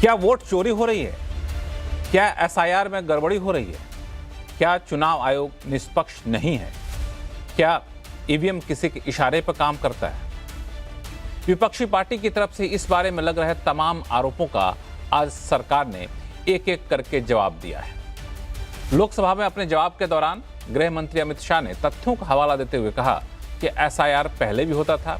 क्या वोट चोरी हो रही है? क्या एसआईआर में गड़बड़ी हो रही है? क्या चुनाव आयोग निष्पक्ष नहीं है? क्या ईवीएम किसी के इशारे पर काम करता है? विपक्षी पार्टी की तरफ से इस बारे में लग रहे तमाम आरोपों का आज सरकार ने एक एक करके जवाब दिया है। लोकसभा में अपने जवाब के दौरान गृह मंत्री अमित शाह ने तथ्यों का हवाला देते हुए कहा कि एसआईआर पहले भी होता था,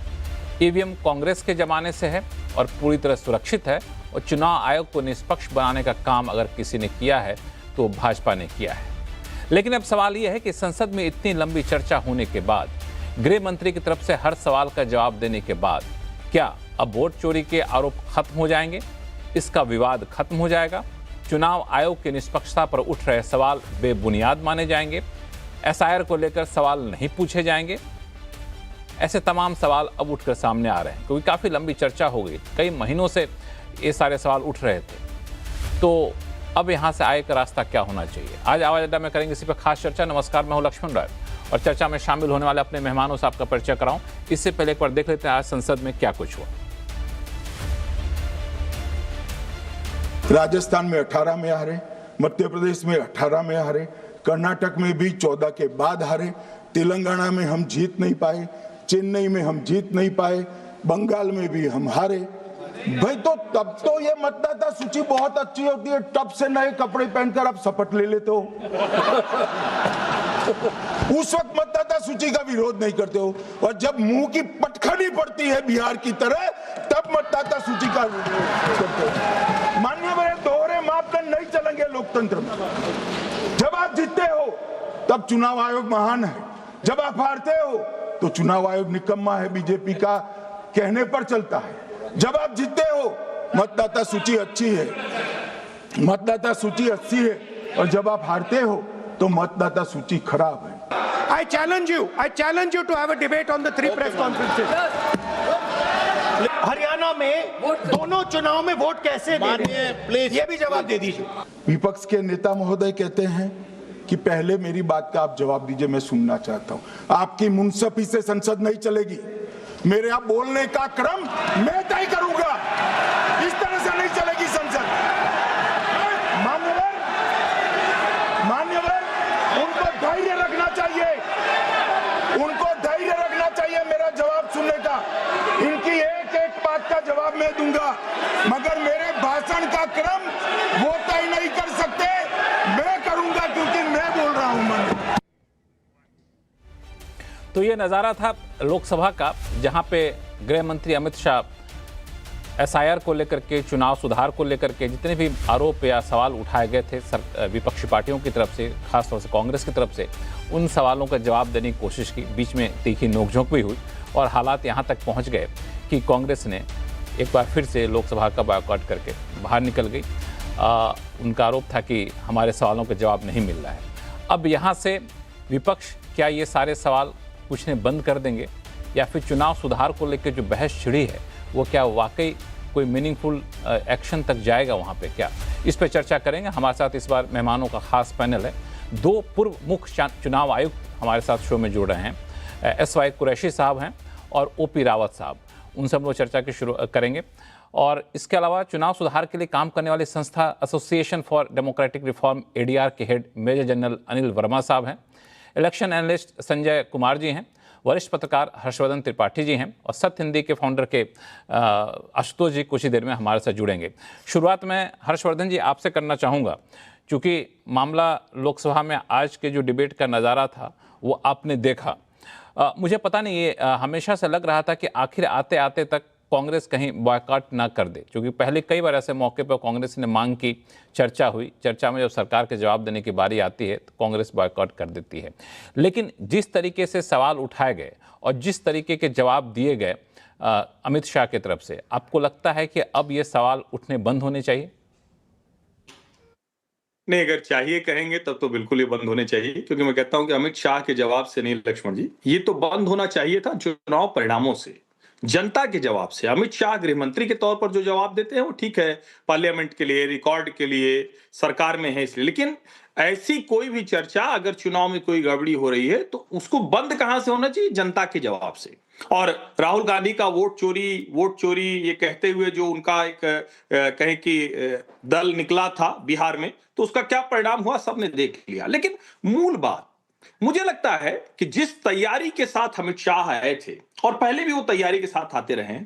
ईवीएम कांग्रेस के जमाने से है और पूरी तरह सुरक्षित है, और चुनाव आयोग को निष्पक्ष बनाने का काम अगर किसी ने किया है तो भाजपा ने किया है। लेकिन अब सवाल यह है कि संसद में इतनी लंबी चर्चा होने के बाद, गृह मंत्री की तरफ से हर सवाल का जवाब देने के बाद, क्या अब वोट चोरी के आरोप खत्म हो जाएंगे? इसका विवाद खत्म हो जाएगा? चुनाव आयोग की निष्पक्षता पर उठ रहे सवाल बेबुनियाद माने जाएंगे? एसआईआर को लेकर सवाल नहीं पूछे जाएंगे? ऐसे तमाम सवाल अब उठकर सामने आ रहे हैं, क्योंकि काफी लंबी चर्चा हो गई, कई महीनों से ये सारे सवाल उठ रहे थे। तो अब यहां से आगे का रास्ता क्या होना चाहिए, आज आवाज अड्डा में करेंगे इसी पर खास चर्चा। नमस्कार, मैं हूं लक्ष्मण राय और चर्चा में शामिल होने वाले अपने मेहमानों से आपका परिचय कराऊं। इससे पहले एक बार देख लेते हैं आज संसद में क्या कुछ हुआ। राजस्थान में 18 में हारे, मध्य प्रदेश में 18 में हारे, कर्नाटक में भी 14 के बाद हारे, तेलंगाना में हम जीत नहीं पाए, चेन्नई में हम जीत नहीं पाए, बंगाल में भी हम हारे। भाई तो तब तो ये मतदाता सूची बहुत अच्छी होती है, तब से नए कपड़े पहनकर आप शपथ ले लेते हो। उस वक्त मतदाता सूची का विरोध नहीं करते हो, और जब मुंह की पटखनी पड़ती है बिहार की तरह, तब मतदाता सूची का विरोध करते हो। माननीय मेरे दोहरे मापदंड नहीं चलेंगे लोकतंत्र में। जब आप जीतते हो तब चुनाव आयोग महान है, जब आप हारते हो तो चुनाव आयोग निकम्मा है, बीजेपी का कहने पर चलता है। जब आप जीतते हो मतदाता सूची अच्छी है, मतदाता सूची अच्छी है, और जब आप हारते हो तो मतदाता सूची खराब है। I challenge you to have a debate on the 3 press conferences. Haryana में दोनों चुनाव में वोट कैसे दे रहे हैं, ये भी जवाब दे दीजिए। विपक्ष के नेता महोदय कहते हैं कि पहले मेरी बात का आप जवाब दीजिए, मैं सुनना चाहता हूं। आपकी मुनसफी से संसद नहीं चलेगी, मेरे आप बोलने का क्रम मैं तय करूंगा, इस तरह से नहीं चलेगी संसद। मान्यवर, उनको धैर्य रखना चाहिए, उनको धैर्य रखना चाहिए मेरा जवाब सुनने का। इनकी एक एक बात का जवाब मैं दूंगा, मगर मेरे भाषण का क्रम वो तय नहीं कर सकते, मैं करूंगा, क्योंकि मैं बोल रहा हूं। तो ये नज़ारा था लोकसभा का, जहां पे गृह मंत्री अमित शाह एसआईआर को लेकर के, चुनाव सुधार को लेकर के जितने भी आरोप या सवाल उठाए गए थे विपक्षी पार्टियों की तरफ से, खासतौर से कांग्रेस की तरफ से, उन सवालों का जवाब देने की कोशिश की। बीच में तीखी नोकझोंक भी हुई और हालात यहाँ तक पहुँच गए कि कांग्रेस ने एक बार फिर से लोकसभा का बॉयकॉट करके बाहर निकल गई। उनका आरोप था कि हमारे सवालों का जवाब नहीं मिल रहा है। अब यहाँ से विपक्ष क्या ये सारे सवाल पूछने बंद कर देंगे, या फिर चुनाव सुधार को लेकर जो बहस छिड़ी है वो क्या वाकई कोई मीनिंगफुल एक्शन तक जाएगा वहाँ पे क्या? इस पे चर्चा करेंगे। हमारे साथ इस बार मेहमानों का खास पैनल है। 2 पूर्व मुख्य चुनाव आयुक्त हमारे साथ शो में जुड़ रहे हैं, एसवाई कुरैशी साहब हैं और ओपी रावत साहब। उनसे हम लोग चर्चा की शुरू करेंगे। और इसके अलावा चुनाव सुधार के लिए काम करने वाली संस्था Association for Democratic Reform ADR के head major general Anil Verma साहब हैं, इलेक्शन एनालिस्ट संजय कुमार जी हैं, वरिष्ठ पत्रकार हर्षवर्धन त्रिपाठी जी हैं, और सत्य हिंदी के फाउंडर के आशुतोष जी कुछ ही देर में हमारे साथ जुड़ेंगे। शुरुआत में हर्षवर्धन जी आपसे करना चाहूँगा, क्योंकि मामला लोकसभा में आज के जो डिबेट का नज़ारा था वो आपने देखा। मुझे पता नहीं, ये हमेशा से लग रहा था कि आखिर आते आते तक कांग्रेस कहीं बॉयकॉट ना कर दे, क्योंकि पहले कई बार ऐसे मौके पर कांग्रेस ने मांग की, चर्चा हुई, चर्चा में जब सरकार के जवाब देने की बारी आती है तो कांग्रेस बॉयकॉट कर देती है। लेकिन जिस तरीके से सवाल उठाए गए और जिस तरीके के जवाब दिए गए अमित शाह की तरफ से, आपको लगता है कि अब ये सवाल उठने बंद होने चाहिए? नहीं, अगर चाहिए कहेंगे तब तो बिल्कुल ही बंद होने चाहिए, क्योंकि मैं कहता हूं कि अमित शाह के जवाब से नहीं लक्ष्मण जी, ये तो बंद होना चाहिए था चुनाव परिणामों से। जनता के जवाब से। अमित शाह गृह मंत्री के तौर पर जो जवाब देते हैं वो ठीक है, पार्लियामेंट के लिए, रिकॉर्ड के लिए, सरकार में है इसलिए, लेकिन ऐसी कोई भी चर्चा अगर चुनाव में कोई गड़बड़ी हो रही है तो उसको बंद कहां से होना चाहिए? जनता के जवाब से। और राहुल गांधी का वोट चोरी ये कहते हुए जो उनका एक कहें कि दल निकला था बिहार में, तो उसका क्या परिणाम हुआ सबने देख लिया। लेकिन मूल बात मुझे लगता है कि जिस तैयारी के साथ अमित शाह आए थे और पहले भी वो तैयारी के साथ आते रहे,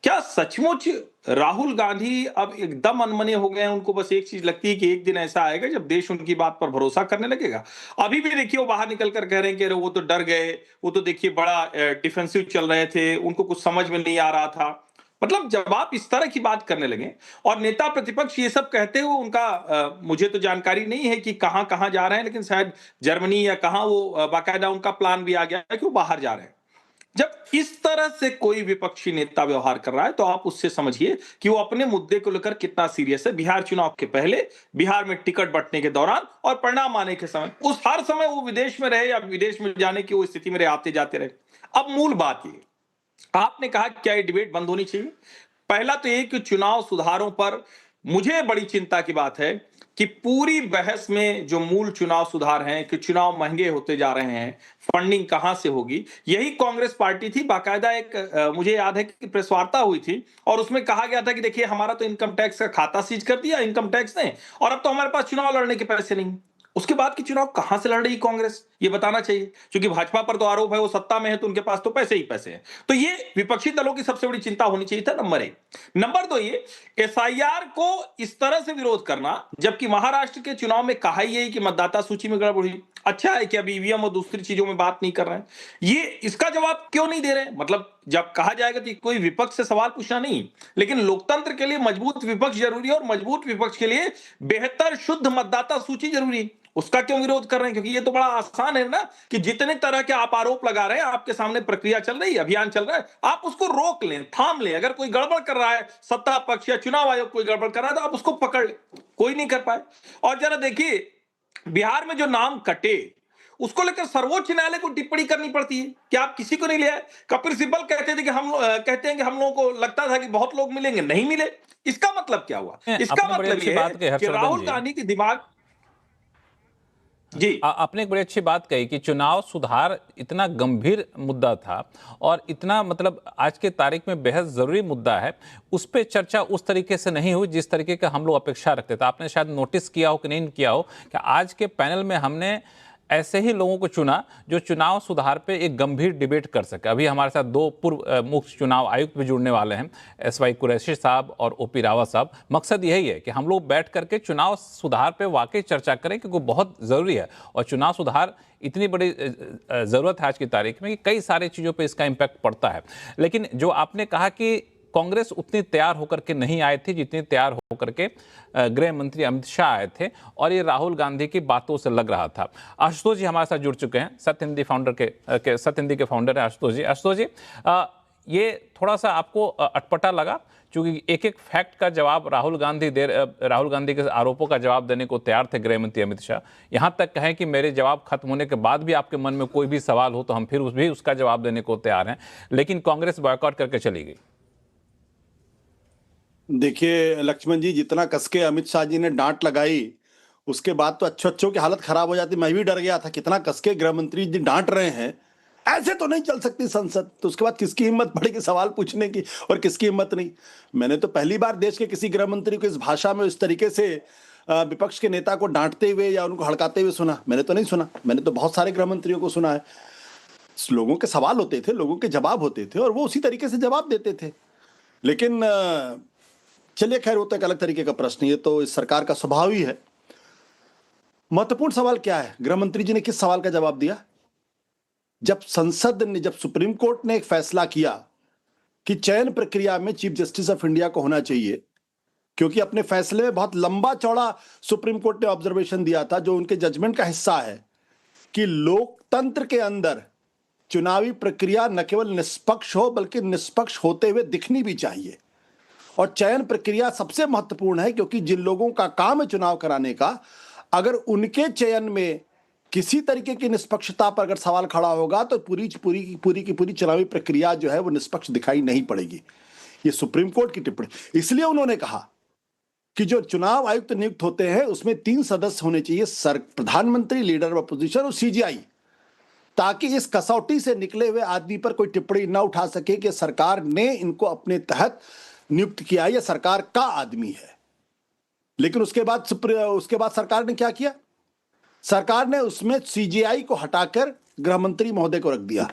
क्या सचमुच राहुल गांधी अब एकदम अनमने हो गए हैं? उनको बस एक चीज लगती है कि एक दिन ऐसा आएगा जब देश उनकी बात पर भरोसा करने लगेगा। अभी भी देखिए वो बाहर निकल कर कह रहे हैं कि अरे वो तो डर गए, वो तो देखिए बड़ा डिफेंसिव चल रहे थे, उनको कुछ समझ में नहीं आ रहा था। मतलब जब आप इस तरह की बात करने लगे और नेता प्रतिपक्ष ये सब कहते हुए उनका मुझे तो जानकारी नहीं है कि कहां कहां जा रहे हैं, लेकिन शायद जर्मनी या कहां वो बाकायदा उनका प्लान भी आ गया है कि वो बाहर जा रहे हैं। जब इस तरह से कोई विपक्षी नेता व्यवहार कर रहा है तो आप उससे समझिए कि वो अपने मुद्दे को लेकर कितना सीरियस है। बिहार चुनाव के पहले, बिहार में टिकट बंटने के दौरान और परिणाम आने के समय, उस हर समय वो विदेश में रहे या विदेश में जाने की वो स्थिति में रहे, आते जाते रहे। अब मूल बात ये, आपने कहा क्या ये डिबेट बंद होनी चाहिए? पहला तो ये कि चुनाव सुधारों पर मुझे बड़ी चिंता की बात है कि पूरी बहस में जो मूल चुनाव सुधार हैं कि चुनाव महंगे होते जा रहे हैं, फंडिंग कहां से होगी, यही कांग्रेस पार्टी थी। बाकायदा एक मुझे याद है कि प्रेस वार्ता हुई थी और उसमें कहा गया था कि देखिए हमारा तो इनकम टैक्स का खाता सीज कर दिया इनकम टैक्स ने और अब तो हमारे पास चुनाव लड़ने के पैसे नहीं। उसके बाद की चुनाव कहां से लड़ रही कांग्रेस, ये बताना चाहिए, क्योंकि भाजपा पर तो आरोप है वो सत्ता में है तो उनके पास तो पैसे ही पैसे हैं। तो ये विपक्षी दलों की सबसे बड़ी चिंता होनी चाहिए था, नंबर एक। नंबर दो, ये एसआईआर को इस तरह से विरोध करना, जबकि महाराष्ट्र के चुनाव में कहा ही यही कि मतदाता सूची में गड़बड़ी। अच्छा है कि अब ईवीएम और दूसरी चीजों में बात नहीं कर रहे हैं, ये इसका जवाब क्यों नहीं दे रहे? मतलब जब कहा जाएगा तो कोई विपक्ष से सवाल पूछना नहीं, लेकिन लोकतंत्र के लिए मजबूत विपक्ष जरूरी है और मजबूत विपक्ष के लिए बेहतर शुद्ध मतदाता सूची जरूरी है। उसका क्यों विरोध कर रहे हैं? क्योंकि ये तो बड़ा आसान है ना कि जितने तरह के आप आरोप लगा रहे हैं, आपके सामने प्रक्रिया चल रही है, अभियान चल रहा है, आप उसको रोक लें, थाम लें। अगर कोई गड़बड़ कर रहा है, सत्ता पक्ष या चुनाव आयोग कोई गड़बड़ कर रहा है तो आप उसको पकड़ लें। कोई नहीं कर पाए। और जरा देखिए बिहार में जो नाम कटे उसको लेकर सर्वोच्च न्यायालय को टिप्पणी करनी पड़ती है कि आप किसी को नहीं ले आए। कपिल सिब्बल कहते थे कि कहते हैं कि हम लोगों को लगता था कि बहुत लोग मिलेंगे, नहीं मिले। इसका मतलब क्या हुआ? इसका मतलब ये है कि राहुल गांधी के दिमाग जी आपने एक बड़ी अच्छी बात कही कि चुनाव सुधार इतना गंभीर मुद्दा था और इतना मतलब आज के तारीख में बेहद जरूरी मुद्दा है, उस पर चर्चा उस तरीके से नहीं हुई जिस तरीके का हम लोग अपेक्षा रखते थे। आपने शायद नोटिस किया हो कि नहीं किया हो कि आज के पैनल में हमने ऐसे ही लोगों को चुना जो चुनाव सुधार पे एक गंभीर डिबेट कर सके। अभी हमारे साथ दो पूर्व मुख्य चुनाव आयुक्त भी जुड़ने वाले हैं, एसवाई कुरैशी साहब और ओपी रावत साहब। मकसद यही है कि हम लोग बैठ करके चुनाव सुधार पे वाकई चर्चा करें क्योंकि बहुत ज़रूरी है और चुनाव सुधार इतनी बड़ी ज़रूरत है आज की तारीख में कि कई सारी चीज़ों पर इसका इम्पैक्ट पड़ता है। लेकिन जो आपने कहा कि कांग्रेस उतनी तैयार होकर के नहीं आए थे जितनी तैयार होकर के गृह मंत्री अमित शाह आए थे और ये राहुल गांधी की बातों से लग रहा था। आशुतोष जी हमारे साथ जुड़ चुके हैं, सत्य हिंदी के फाउंडर हैं आशुतोष जी। आशुतोष जी, ये थोड़ा सा आपको अटपटा लगा क्योंकि एक एक फैक्ट का जवाब राहुल गांधी के आरोपों का जवाब देने को तैयार थे गृह मंत्री अमित शाह। यहां तक कहें कि मेरे जवाब खत्म होने के बाद भी आपके मन में कोई भी सवाल हो तो हम फिर भी उसका जवाब देने को तैयार हैं, लेकिन कांग्रेस बॉयकॉट करके चली गई। देखिए लक्ष्मण जी, जितना कसके अमित शाह जी ने डांट लगाई उसके बाद तो अच्छों की हालत खराब हो जाती। मैं भी डर गया था, कितना कसके गृह मंत्री जी डांट रहे हैं, ऐसे तो नहीं चल सकती संसद। तो उसके बाद किसकी हिम्मत पड़ेगी सवाल पूछने की और किसकी हिम्मत नहीं। मैंने तो पहली बार देश के किसी गृह मंत्री को इस भाषा में इस तरीके से विपक्ष के नेता को डांटते हुए या उनको हड़काते हुए सुना। मैंने तो नहीं सुना। मैंने तो बहुत सारे गृह मंत्रियों को सुना है, लोगों के सवाल होते थे, लोगों के जवाब होते थे और वो उसी तरीके से जवाब देते थे। लेकिन चलिए खैर, वो तो एक अलग तरीके का प्रश्न, ये तो इस सरकार का स्वभाव ही है। महत्वपूर्ण सवाल क्या है? गृह मंत्री जी ने किस सवाल का जवाब दिया? जब सुप्रीम कोर्ट ने एक फैसला किया कि चयन प्रक्रिया में चीफ जस्टिस ऑफ इंडिया को होना चाहिए, क्योंकि अपने फैसले में बहुत लंबा चौड़ा सुप्रीम कोर्ट ने ऑब्जर्वेशन दिया था जो उनके जजमेंट का हिस्सा है कि लोकतंत्र के अंदर चुनावी प्रक्रिया न केवल निष्पक्ष हो बल्कि निष्पक्ष होते हुए दिखनी भी चाहिए। और चयन प्रक्रिया सबसे महत्वपूर्ण है क्योंकि जिन लोगों का काम है चुनाव कराने का, अगर उनके चयन में किसी तरीके की निष्पक्षता पर अगर सवाल खड़ा होगा तो पूरी चुनावी प्रक्रिया जो है वो निष्पक्ष दिखाई नहीं पड़ेगी। ये सुप्रीम कोर्ट की टिप्पणी। इसलिए उन्होंने कहा कि जो चुनाव आयुक्त नियुक्त होते हैं उसमें 3 सदस्य होने चाहिए, प्रधानमंत्री, लीडर ऑफ अपोजिशन और सीजीआई, ताकि इस कसौटी से निकले हुए आदमी पर कोई टिप्पणी न उठा सके कि सरकार ने इनको अपने तहत नियुक्त किया या सरकार का आदमी है। लेकिन उसके बाद सरकार ने क्या किया? सरकार ने उसमें सीजीआई को हटाकर गृह मंत्री महोदय को रख दिया,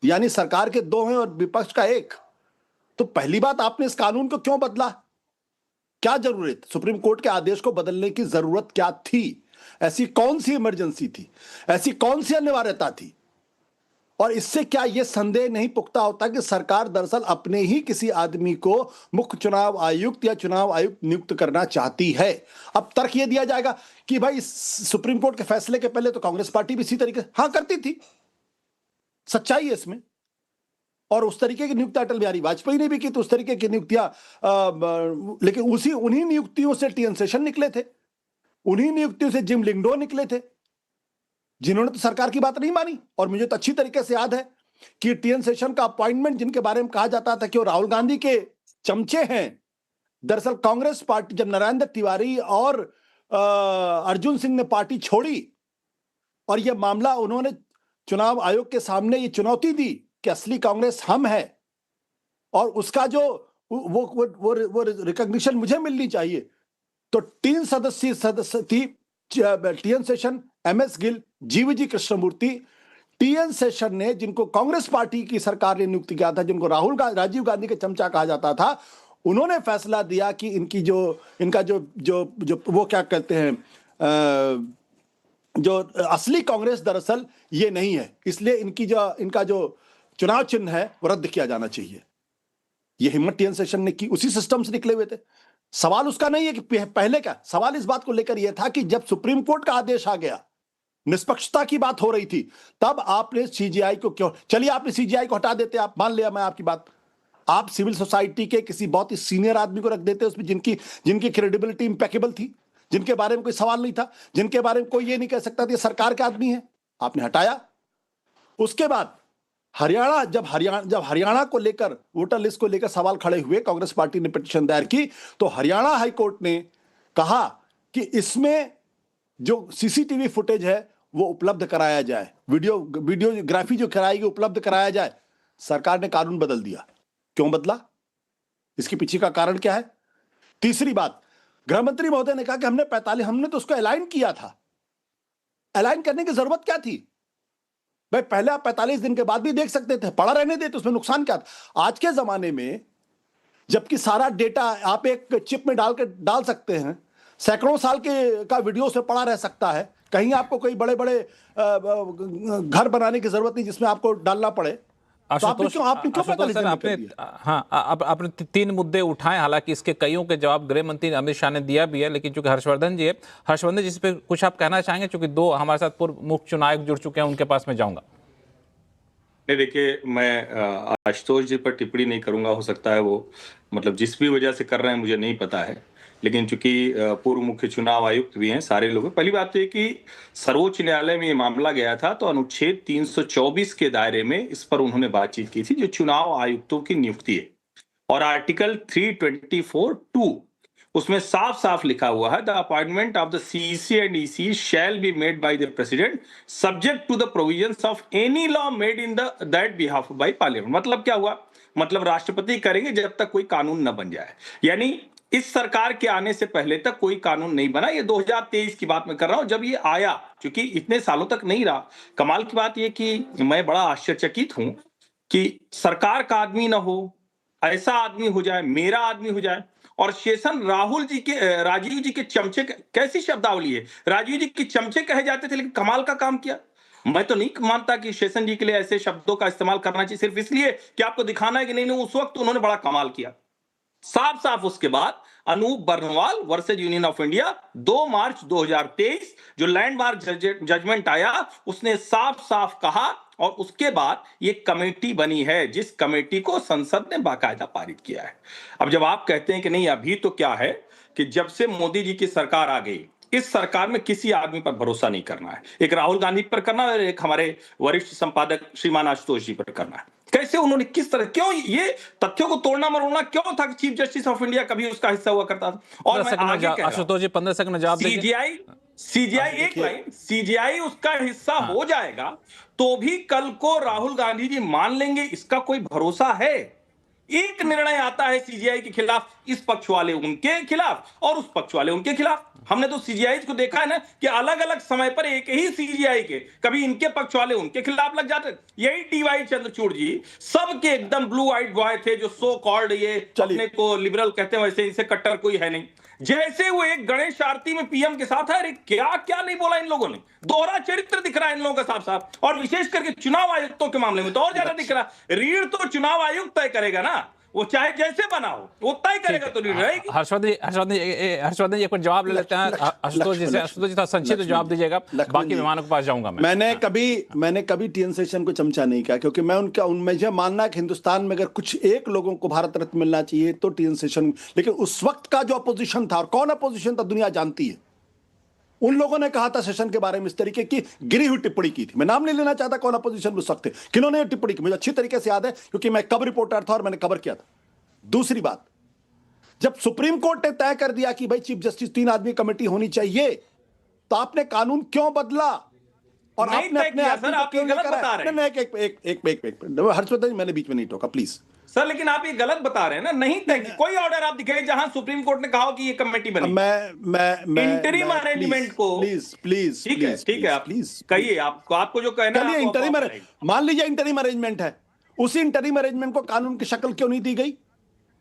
यानी सरकार के 2 हैं और विपक्ष का 1। तो पहली बात, आपने इस कानून को क्यों बदला? क्या जरूरत? सुप्रीम कोर्ट के आदेश को बदलने की जरूरत क्या थी? ऐसी कौन सी इमरजेंसी थी? ऐसी कौन सी अनिवार्यता थी? और इससे क्या यह संदेह नहीं पुख्ता होता कि सरकार दरअसल अपने ही किसी आदमी को मुख्य चुनाव आयुक्त या चुनाव आयुक्त नियुक्त करना चाहती है? अब तर्क यह दिया जाएगा कि भाई सुप्रीम कोर्ट के फैसले के पहले तो कांग्रेस पार्टी भी इसी तरीके से हाँ करती थी, सच्चाई है इसमें। और उस तरीके की नियुक्ति अटल बिहारी वाजपेयी ने भी की, तो उस तरीके की नियुक्तियां, लेकिन उन्हीं नियुक्तियों से टीएन शेषन निकले थे, उन्हीं नियुक्तियों से जिम लिंगडो निकले थे, जिन्होंने तो सरकार की बात नहीं मानी। और मुझे तो अच्छी तरीके से याद है कि टीएन शेषन का अपॉइंटमेंट, जिनके बारे में कहा जाता था कि वो राहुल गांधी के चमचे हैं, दरअसल कांग्रेस पार्टी, जब नारायण दत्त तिवारी और अर्जुन सिंह ने पार्टी छोड़ी और यह मामला उन्होंने चुनाव आयोग के सामने ये चुनौती दी कि असली कांग्रेस हम है और उसका जो वो रिकॉग्निशन मुझे मिलनी चाहिए, तो 3 सदस्य थी, TN Seshan, MS Gill, GVG Krishnamurthy. TN Seshan ने, जिनको कांग्रेस पार्टी की सरकार ने नियुक्त किया था, जिनको राजीव गांधी के चमचा कहा जाता था, उन्होंने फैसला दिया कि इनका जो वो क्या कहते हैं, जो असली कांग्रेस दरअसल ये नहीं है, इसलिए इनका जो चुनाव चिन्ह है वो रद्द किया जाना चाहिए। ये हिम्मत टीएन शेषन ने की, उसी सिस्टम से निकले हुए थे। सवाल उसका नहीं है कि पहले का सवाल इस बात को लेकर यह था कि जब सुप्रीम कोर्ट का आदेश आ गया, निष्पक्षता की बात हो रही थी, तब आपने सीजीआई को क्यों, चलिए आपने सीजीआई को हटा देते, आप मान लिया मैं आपकी बात, आप सिविल सोसाइटी के किसी बहुत ही सीनियर आदमी को रख देते उसमें, जिनकी क्रेडिबिलिटी इंपेकेबल थी, जिनके बारे में कोई सवाल नहीं था, जिनके बारे में कोई ये नहीं कह सकता था सरकार के आदमी है, आपने हटाया। उसके बाद जब हरियाणा को लेकर, वोटर लिस्ट को लेकर सवाल खड़े हुए, कांग्रेस पार्टी ने पिटीशन दायर की, तो हरियाणा हाई कोर्ट ने कहा कि इसमें जो सीसीटीवी फुटेज है वो उपलब्ध कराया जाए, वीडियोग्राफी जो कराएगी उपलब्ध कराया जाए। सरकार ने कानून बदल दिया। क्यों बदला? इसके पीछे का कारण क्या है? तीसरी बात, गृह मंत्री महोदय ने कहा कि हमने तो उसको अलाइन किया था। अलाइन करने की जरूरत क्या थी भाई? पहले आप 45 दिन के बाद भी देख सकते थे, पड़ा रहने देते, उसमें नुकसान क्या था? आज के जमाने में जबकि सारा डेटा आप एक चिप में डाल सकते हैं, सैकड़ों साल का वीडियो से पड़ा रह सकता है, कहीं आपको कोई बड़े बड़े घर बनाने की जरूरत नहीं जिसमें आपको डालना पड़े। तो आपने आपने 3 मुद्दे उठाए, हालांकि इसके कईयों के जवाब गृह मंत्री अमित शाह ने दिया भी है, लेकिन चूंकि हर्षवर्धन जी है, हर्षवर्धन जी इस पे कुछ आप कहना चाहेंगे? चूंकि 2 हमारे साथ पूर्व मुख्य चुनाव आयुक्त जुड़ चुके हैं, उनके पास में जाऊंगा। नहीं, देखिए, मैं आशुतोष जी पर टिप्पणी नहीं करूंगा, हो सकता है वो मतलब जिस भी वजह से कर रहे हैं मुझे नहीं पता है, लेकिन चूंकि पूर्व मुख्य चुनाव आयुक्त भी हैं, सारे लोग। पहली बात तो ये कि सर्वोच्च न्यायालय में ये मामला गया था तो अनुच्छेद 324 के दायरे में इस पर उन्होंने बातचीत की थी, जो चुनाव आयुक्तों की नियुक्ति है, और आर्टिकल 324(2) उसमें साफ साफ लिखा हुआ है, the appointment of the CEC and EC shall be made by the president subject to the provisions of any law made in that behalf by parliament. मतलब क्या हुआ? मतलब राष्ट्रपति करेंगे जब तक कोई कानून न बन जाए, यानी इस सरकार के आने से पहले तक कोई कानून नहीं बना। ये 2023 की बात मैं कर रहा हूं, जब ये आया, क्योंकि इतने सालों तक नहीं रहा। कमाल की बात ये कि मैं बड़ा आश्चर्यचकित हूं कि सरकार का आदमी ना हो, ऐसा आदमी हो जाए, मेरा आदमी हो जाए, और शेषन राजीव जी के चमचे, कैसी शब्दावली है, राजीव जी के चमचे कहे जाते थे, लेकिन कमाल का काम किया। मैं तो नहीं मानता कि शेषन जी के लिए ऐसे शब्दों का इस्तेमाल करना चाहिए, सिर्फ इसलिए कि आपको दिखाना है कि नहीं, उस वक्त उन्होंने बड़ा कमाल किया। साफ साफ उसके बाद Anoop Barnwal versus Union of India 2 March 2023 जो लैंडमार्क जजमेंट आया, उसने साफ साफ कहा, और उसके बाद ये कमेटी बनी है, जिस कमेटी को संसद ने बाकायदा पारित किया है। अब जब आप कहते हैं कि नहीं, अभी तो क्या है कि जब से मोदी जी की सरकार आ गई इस सरकार में किसी आदमी पर भरोसा नहीं करना है। एक राहुल गांधी पर करना है और एक हमारे वरिष्ठ संपादक श्रीमान आशुतोष जी पर करना है। कैसे उन्होंने किस तरह, क्यों ये तथ्यों को तोड़ना मरोड़ना क्यों था कि चीफ जस्टिस ऑफ इंडिया कभी उसका हिस्सा हुआ करता था। और मैं आगे कह रहा हूं, आशुतोष जी 15 सेकंड में जवाब दीजिए। सीजीआई एक लाइन, सीजीआई उसका हिस्सा हो जाएगा तो भी कल को राहुल गांधी जी मान लेंगे, इसका कोई भरोसा है? एक निर्णय आता है सीजीआई के खिलाफ, इस पक्ष वाले उनके खिलाफ और उस पक्ष वाले उनके खिलाफ। हमने तो सीजीआई को देखा है ना कि अलग अलग समय पर एक ही सीजीआई के कभी इनके पक्ष वाले उनके खिलाफ लग जाते। यही टीवाई चंद्रचूड़ जी सबके एकदम ब्लू आइड बॉय थे, जो सो कॉल्ड ये अपने को लिबरल कहते हैं, वैसे इनसे कट्टर कोई है नहीं। जैसे वो एक गणेश आरती में पीएम के साथ है, अरे क्या क्या नहीं बोला इन लोगों ने। दोहरा चरित्र दिख रहा है इन लोगों का साफ साफ, और विशेष करके चुनाव आयुक्तों के मामले में तो और ज्यादा दिख रहा है। रीढ़ तो चुनाव आयुक्त तय करेगा ना, वो चाहे जैसे बना हो वो तय करेगा, तो रीढ़ रहेगी। हर्षवर्धन जी एक बार जवाब ले लेते हैं आशुतोष जी से। आशुतोष जी थोड़ा संक्षिप्त जवाब दीजिएगा, बाकी मेहमानों के पास जाऊंगा मैं। मैंने कभी टीएन शेषन को चमचा नहीं किया, क्योंकि मैं मुझे मानना है कि हिंदुस्तान में अगर कुछ एक लोगों को भारत रत्न मिलना चाहिए तो टीएन शेषन। लेकिन उस वक्त का जो अपोजिशन था, और कौन अपोजिशन था दुनिया जानती है, उन लोगों ने कहा था सेशन के बारे में इस तरीके की गिरी हुई टिप्पणी की थी। मैं नाम नहीं लेना चाहता कौन अपोजिशन में उस वक्त थे, किन्होंने टिप्पणी की, मुझे अच्छी तरीके से याद है क्योंकि मैं कब रिपोर्टर था और मैंने कवर किया था। दूसरी बात, जब सुप्रीम कोर्ट ने तय कर दिया कि भाई चीफ जस्टिस 3 आदमी कमेटी होनी चाहिए, तो आपने कानून क्यों बदला? और आपने अपने हर्षवर्धन, मैंने बीच में नहीं टोका प्लीज सर, लेकिन आप ये गलत बता रहे हैं ना। नहीं तय, कोई ऑर्डर आप दिखाइए जहां सुप्रीम कोर्ट ने कहा कि ये कमेटी बनी। मैं इंटरिम अरेंजमेंट को प्लीज ठीक है, आप प्लीज कहिए, आपको जो कहना है। इंटरिम, मान लीजिए इंटरिम अरेंजमेंट है, उसी इंटरिम अरेंजमेंट को कानून की शक्ल क्यों नहीं दी गई?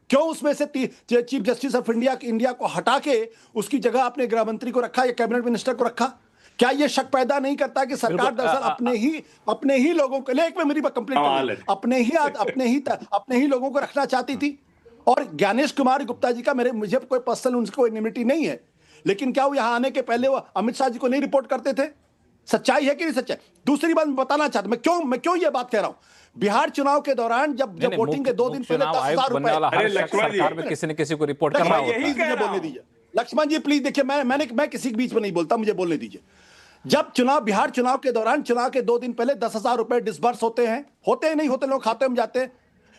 क्यों उसमें से चीफ जस्टिस ऑफ इंडिया को हटा के उसकी जगह आपने गृह मंत्री को रखा या कैबिनेट मिनिस्टर को रखा? क्या यह शक पैदा नहीं करता कि सरकार दरअसल अपने ही लोगों को, एक में मेरी कंप्लेंट, अपने ही लोगों को रखना चाहती थी? और ज्ञानेश कुमार गुप्ता जी का मुझे कोई पर्सनल उनसे कोई निमिटी नहीं है, लेकिन क्या वो यहां आने के पहले वो अमित शाह जी को नहीं रिपोर्ट करते थे? सच्चाई है कि नहीं सच्चाई? दूसरी बात मैं बताना चाहता, मैं क्यों ये बात कह रहा हूं, बिहार चुनाव के दौरान जब वोटिंग के 2 दिन पहले 10,000 रुपए किसी न किसी को रिपोर्ट करना होता है। बोलने दीजिए लक्ष्मण जी प्लीज। देखिए मैं किसी के बीच में नहीं बोलता, मुझे बोलने दीजिए। जब बिहार चुनाव के दौरान चुनाव के 2 दिन पहले 10,000 रुपए डिसबर्स होते हैं नहीं होते, लोग खाते में जाते हैं।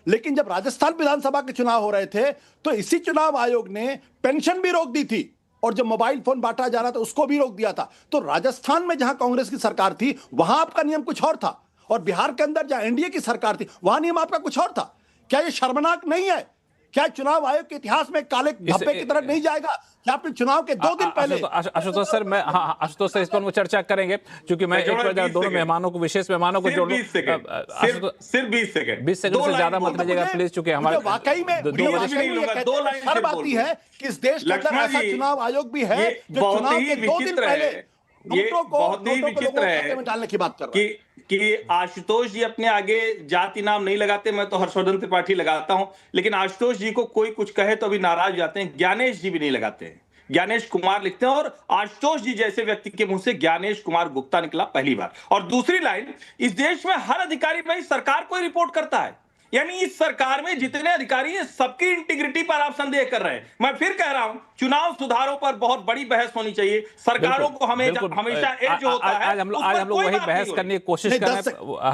लेकिन जब राजस्थान विधानसभा के चुनाव हो रहे थे तो इसी चुनाव आयोग ने पेंशन भी रोक दी थी, और जब मोबाइल फोन बांटा जा रहा था उसको भी रोक दिया था। तो राजस्थान में जहां कांग्रेस की सरकार थी वहां आपका नियम कुछ और था, और बिहार के अंदर जहां एनडीए की सरकार थी वहां नियम आपका कुछ और था। क्या यह शर्मनाक नहीं है? क्या चुनाव आयोग के इतिहास में काले धब्बे की तरफ नहीं जाएगा? क्या आपने चुनाव के 2 दिन पहले आशुतोष सर, आशुतोष सर इस पर चर्चा करेंगे, क्योंकि मैं एक बार दोनों मेहमानों को, विशेष मेहमानों को जोड़ लूं। सिर्फ 20 सेकंड से ज्यादा मत लीजिएगा प्लीज, चूंकि हमारे वाकई में शर्म आती है कि इस देश के अंदर ऐसा चुनाव आयोग भी है जो चुनाव के 2 दिन पहले बहुत ही विचित्र है डालने की बात कर रहा है कि आशुतोष जी अपने आगे जाति नाम नहीं लगाते। मैं तो हर्षवर्धन त्रिपाठी लगाता हूं, लेकिन आशुतोष जी को कोई कुछ कहे तो अभी नाराज हो जाते हैं। ज्ञानेश जी भी नहीं लगाते हैं, ज्ञानेश कुमार लिखते हैं, और आशुतोष जी जैसे व्यक्ति के मुंह से ज्ञानेश कुमार गुप्ता निकला पहली बार। और दूसरी लाइन, इस देश में हर अधिकारी भाई सरकार को रिपोर्ट करता है, यानी इस सरकार में जितने अधिकारी हैं सबकी इंटीग्रिटी पर आप संदेह कर रहे हैं। मैं फिर कह रहा हूं, चुनाव सुधारों पर बहुत बड़ी बहस होनी चाहिए। सरकारों को हमेशा एज होता है। आज हम लोग वही बहस करने की कोशिश कर रहे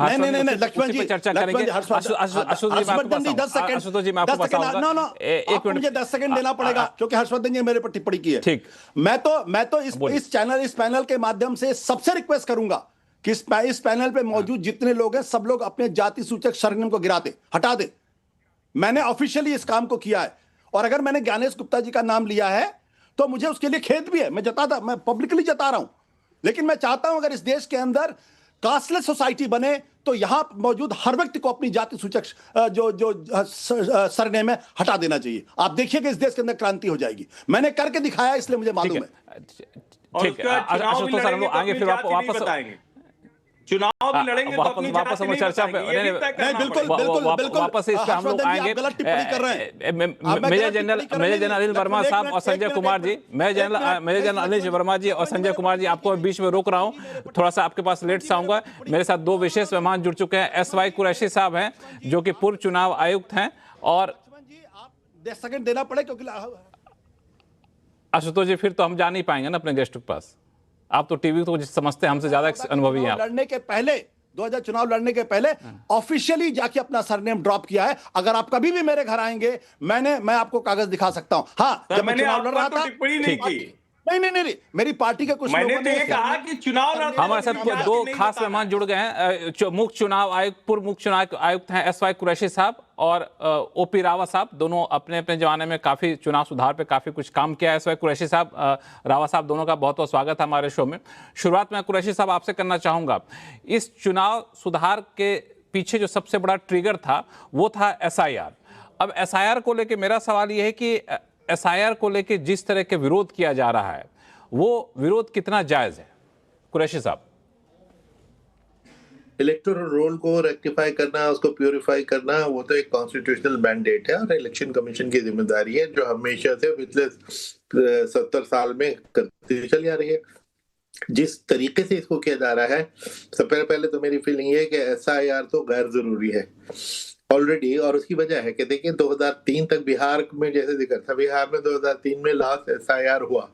हैं। नहीं लक्ष्मण जी चर्चा करेंगे। आशुतोष जी मैं आपको बताऊंगा, एक मिनट, मुझे 10 सेकंड देना पड़ेगा क्योंकि हर्षवर्धन जी मेरे पर टिप्पणी की है। ठीक, मैं तो इस पैनल के माध्यम से सबसे रिक्वेस्ट करूंगा कि इस पैनल पे मौजूद जितने लोग हैं सब लोग अपने जाति सूचक सरनेम को गिरा दे, हटा दे। मैंने ऑफिशियली इस काम को किया है, और अगर मैंने ज्ञानेश गुप्ता जी का नाम लिया है तो मुझे उसके लिए खेद भी है। मैं पब्लिकली जता रहा हूं, लेकिन मैं चाहता हूं अगर इस देश के अंदर कास्टलेस सोसाइटी बने तो यहां मौजूद हर व्यक्ति को अपनी जाति सूचक जो सरनेम है हटा देना चाहिए। आप देखिएगा इस देश के अंदर क्रांति हो जाएगी। मैंने करके दिखाया, इसलिए मुझे मालूम है। ठीक है आशुतोष सर, हम लोग आगे फिर वापस बताएंगे। चुनाव भी लड़ेंगे तो अपनी वापस हम चर्चा पे बिल्कुल वापस इस पे हम लोग आएंगे। मेजर जनरल अनिल वर्मा साहब और संजय कुमार जी, मेजर जनरल अनिल वर्मा जी और संजय कुमार जी, आपको बीच में रोक रहा हूं, थोड़ा सा आपके पास लेट से आऊंगा। मेरे साथ 2 विशेष मेहमान जुड़ चुके हैं। SY कुरैशी साहब हैं जो कि पूर्व चुनाव आयुक्त हैं, और 10 सेकंड देना पड़े क्योंकि आशुतोष जी, फिर तो हम जा नहीं पाएंगे ना अपने गेस्ट के पास। आप तो टीवी को समझते हैं, हमसे ज्यादा अनुभवी हैं आप। लड़ने के पहले 2000 चुनाव लड़ने के पहले ऑफिशियली जाके अपना सरनेम ड्रॉप किया है। अगर आप कभी भी मेरे घर आएंगे, मैं आपको कागज दिखा सकता हूं। हाँ, जब मैं चुनाव लड़ रहा था, टिप्पणी नहीं की। नहीं, मेरी पार्टी के कुछ मैंने लोगों तो ने ये कहा कि चुनाव हमारे साथ दो खास मेहमान जुड़ गए हैं। मुख्य चुनाव आयुक्त, पूर्व मुख्य चुनाव आयुक्त हैं SY कुरैशी साहब और OP रावत साहब। दोनों अपने अपने जमाने में काफी चुनाव सुधार पे काफी कुछ काम किया है। SY कुरैशी साहब, रावत साहब, दोनों का बहुत बहुत स्वागत है हमारे शो में। शुरुआत में कुरैशी साहब आपसे करना चाहूंगा, इस चुनाव सुधार के पीछे जो सबसे बड़ा ट्रिगर था वो था SIR। अब SIR को लेकर मेरा सवाल यह है कि SIR को लेकर जिस तरह के विरोध किया जा रहा है, वो विरोध कितना जायज है? कुरैशी साहब। इलेक्टोरल रोल को रेक्टिफाई करना, उसको प्यूरिफाई करना, वो तो एक कॉन्स्टिट्यूशनल मैंडेट है और इलेक्शन कमीशन की जिम्मेदारी है, जो हमेशा से पिछले 70 साल में करती चली आ रही है। जिस तरीके से इसको किया जा रहा है, सबसे पहले तो मेरी फीलिंग ये है कि SIR तो गैर जरूरी है ऑलरेडी। और उसकी वजह है कि देखिए 2003 तक बिहार में जैसे जिक्र था, बिहार में 2003 में लास्ट SIR हुआ।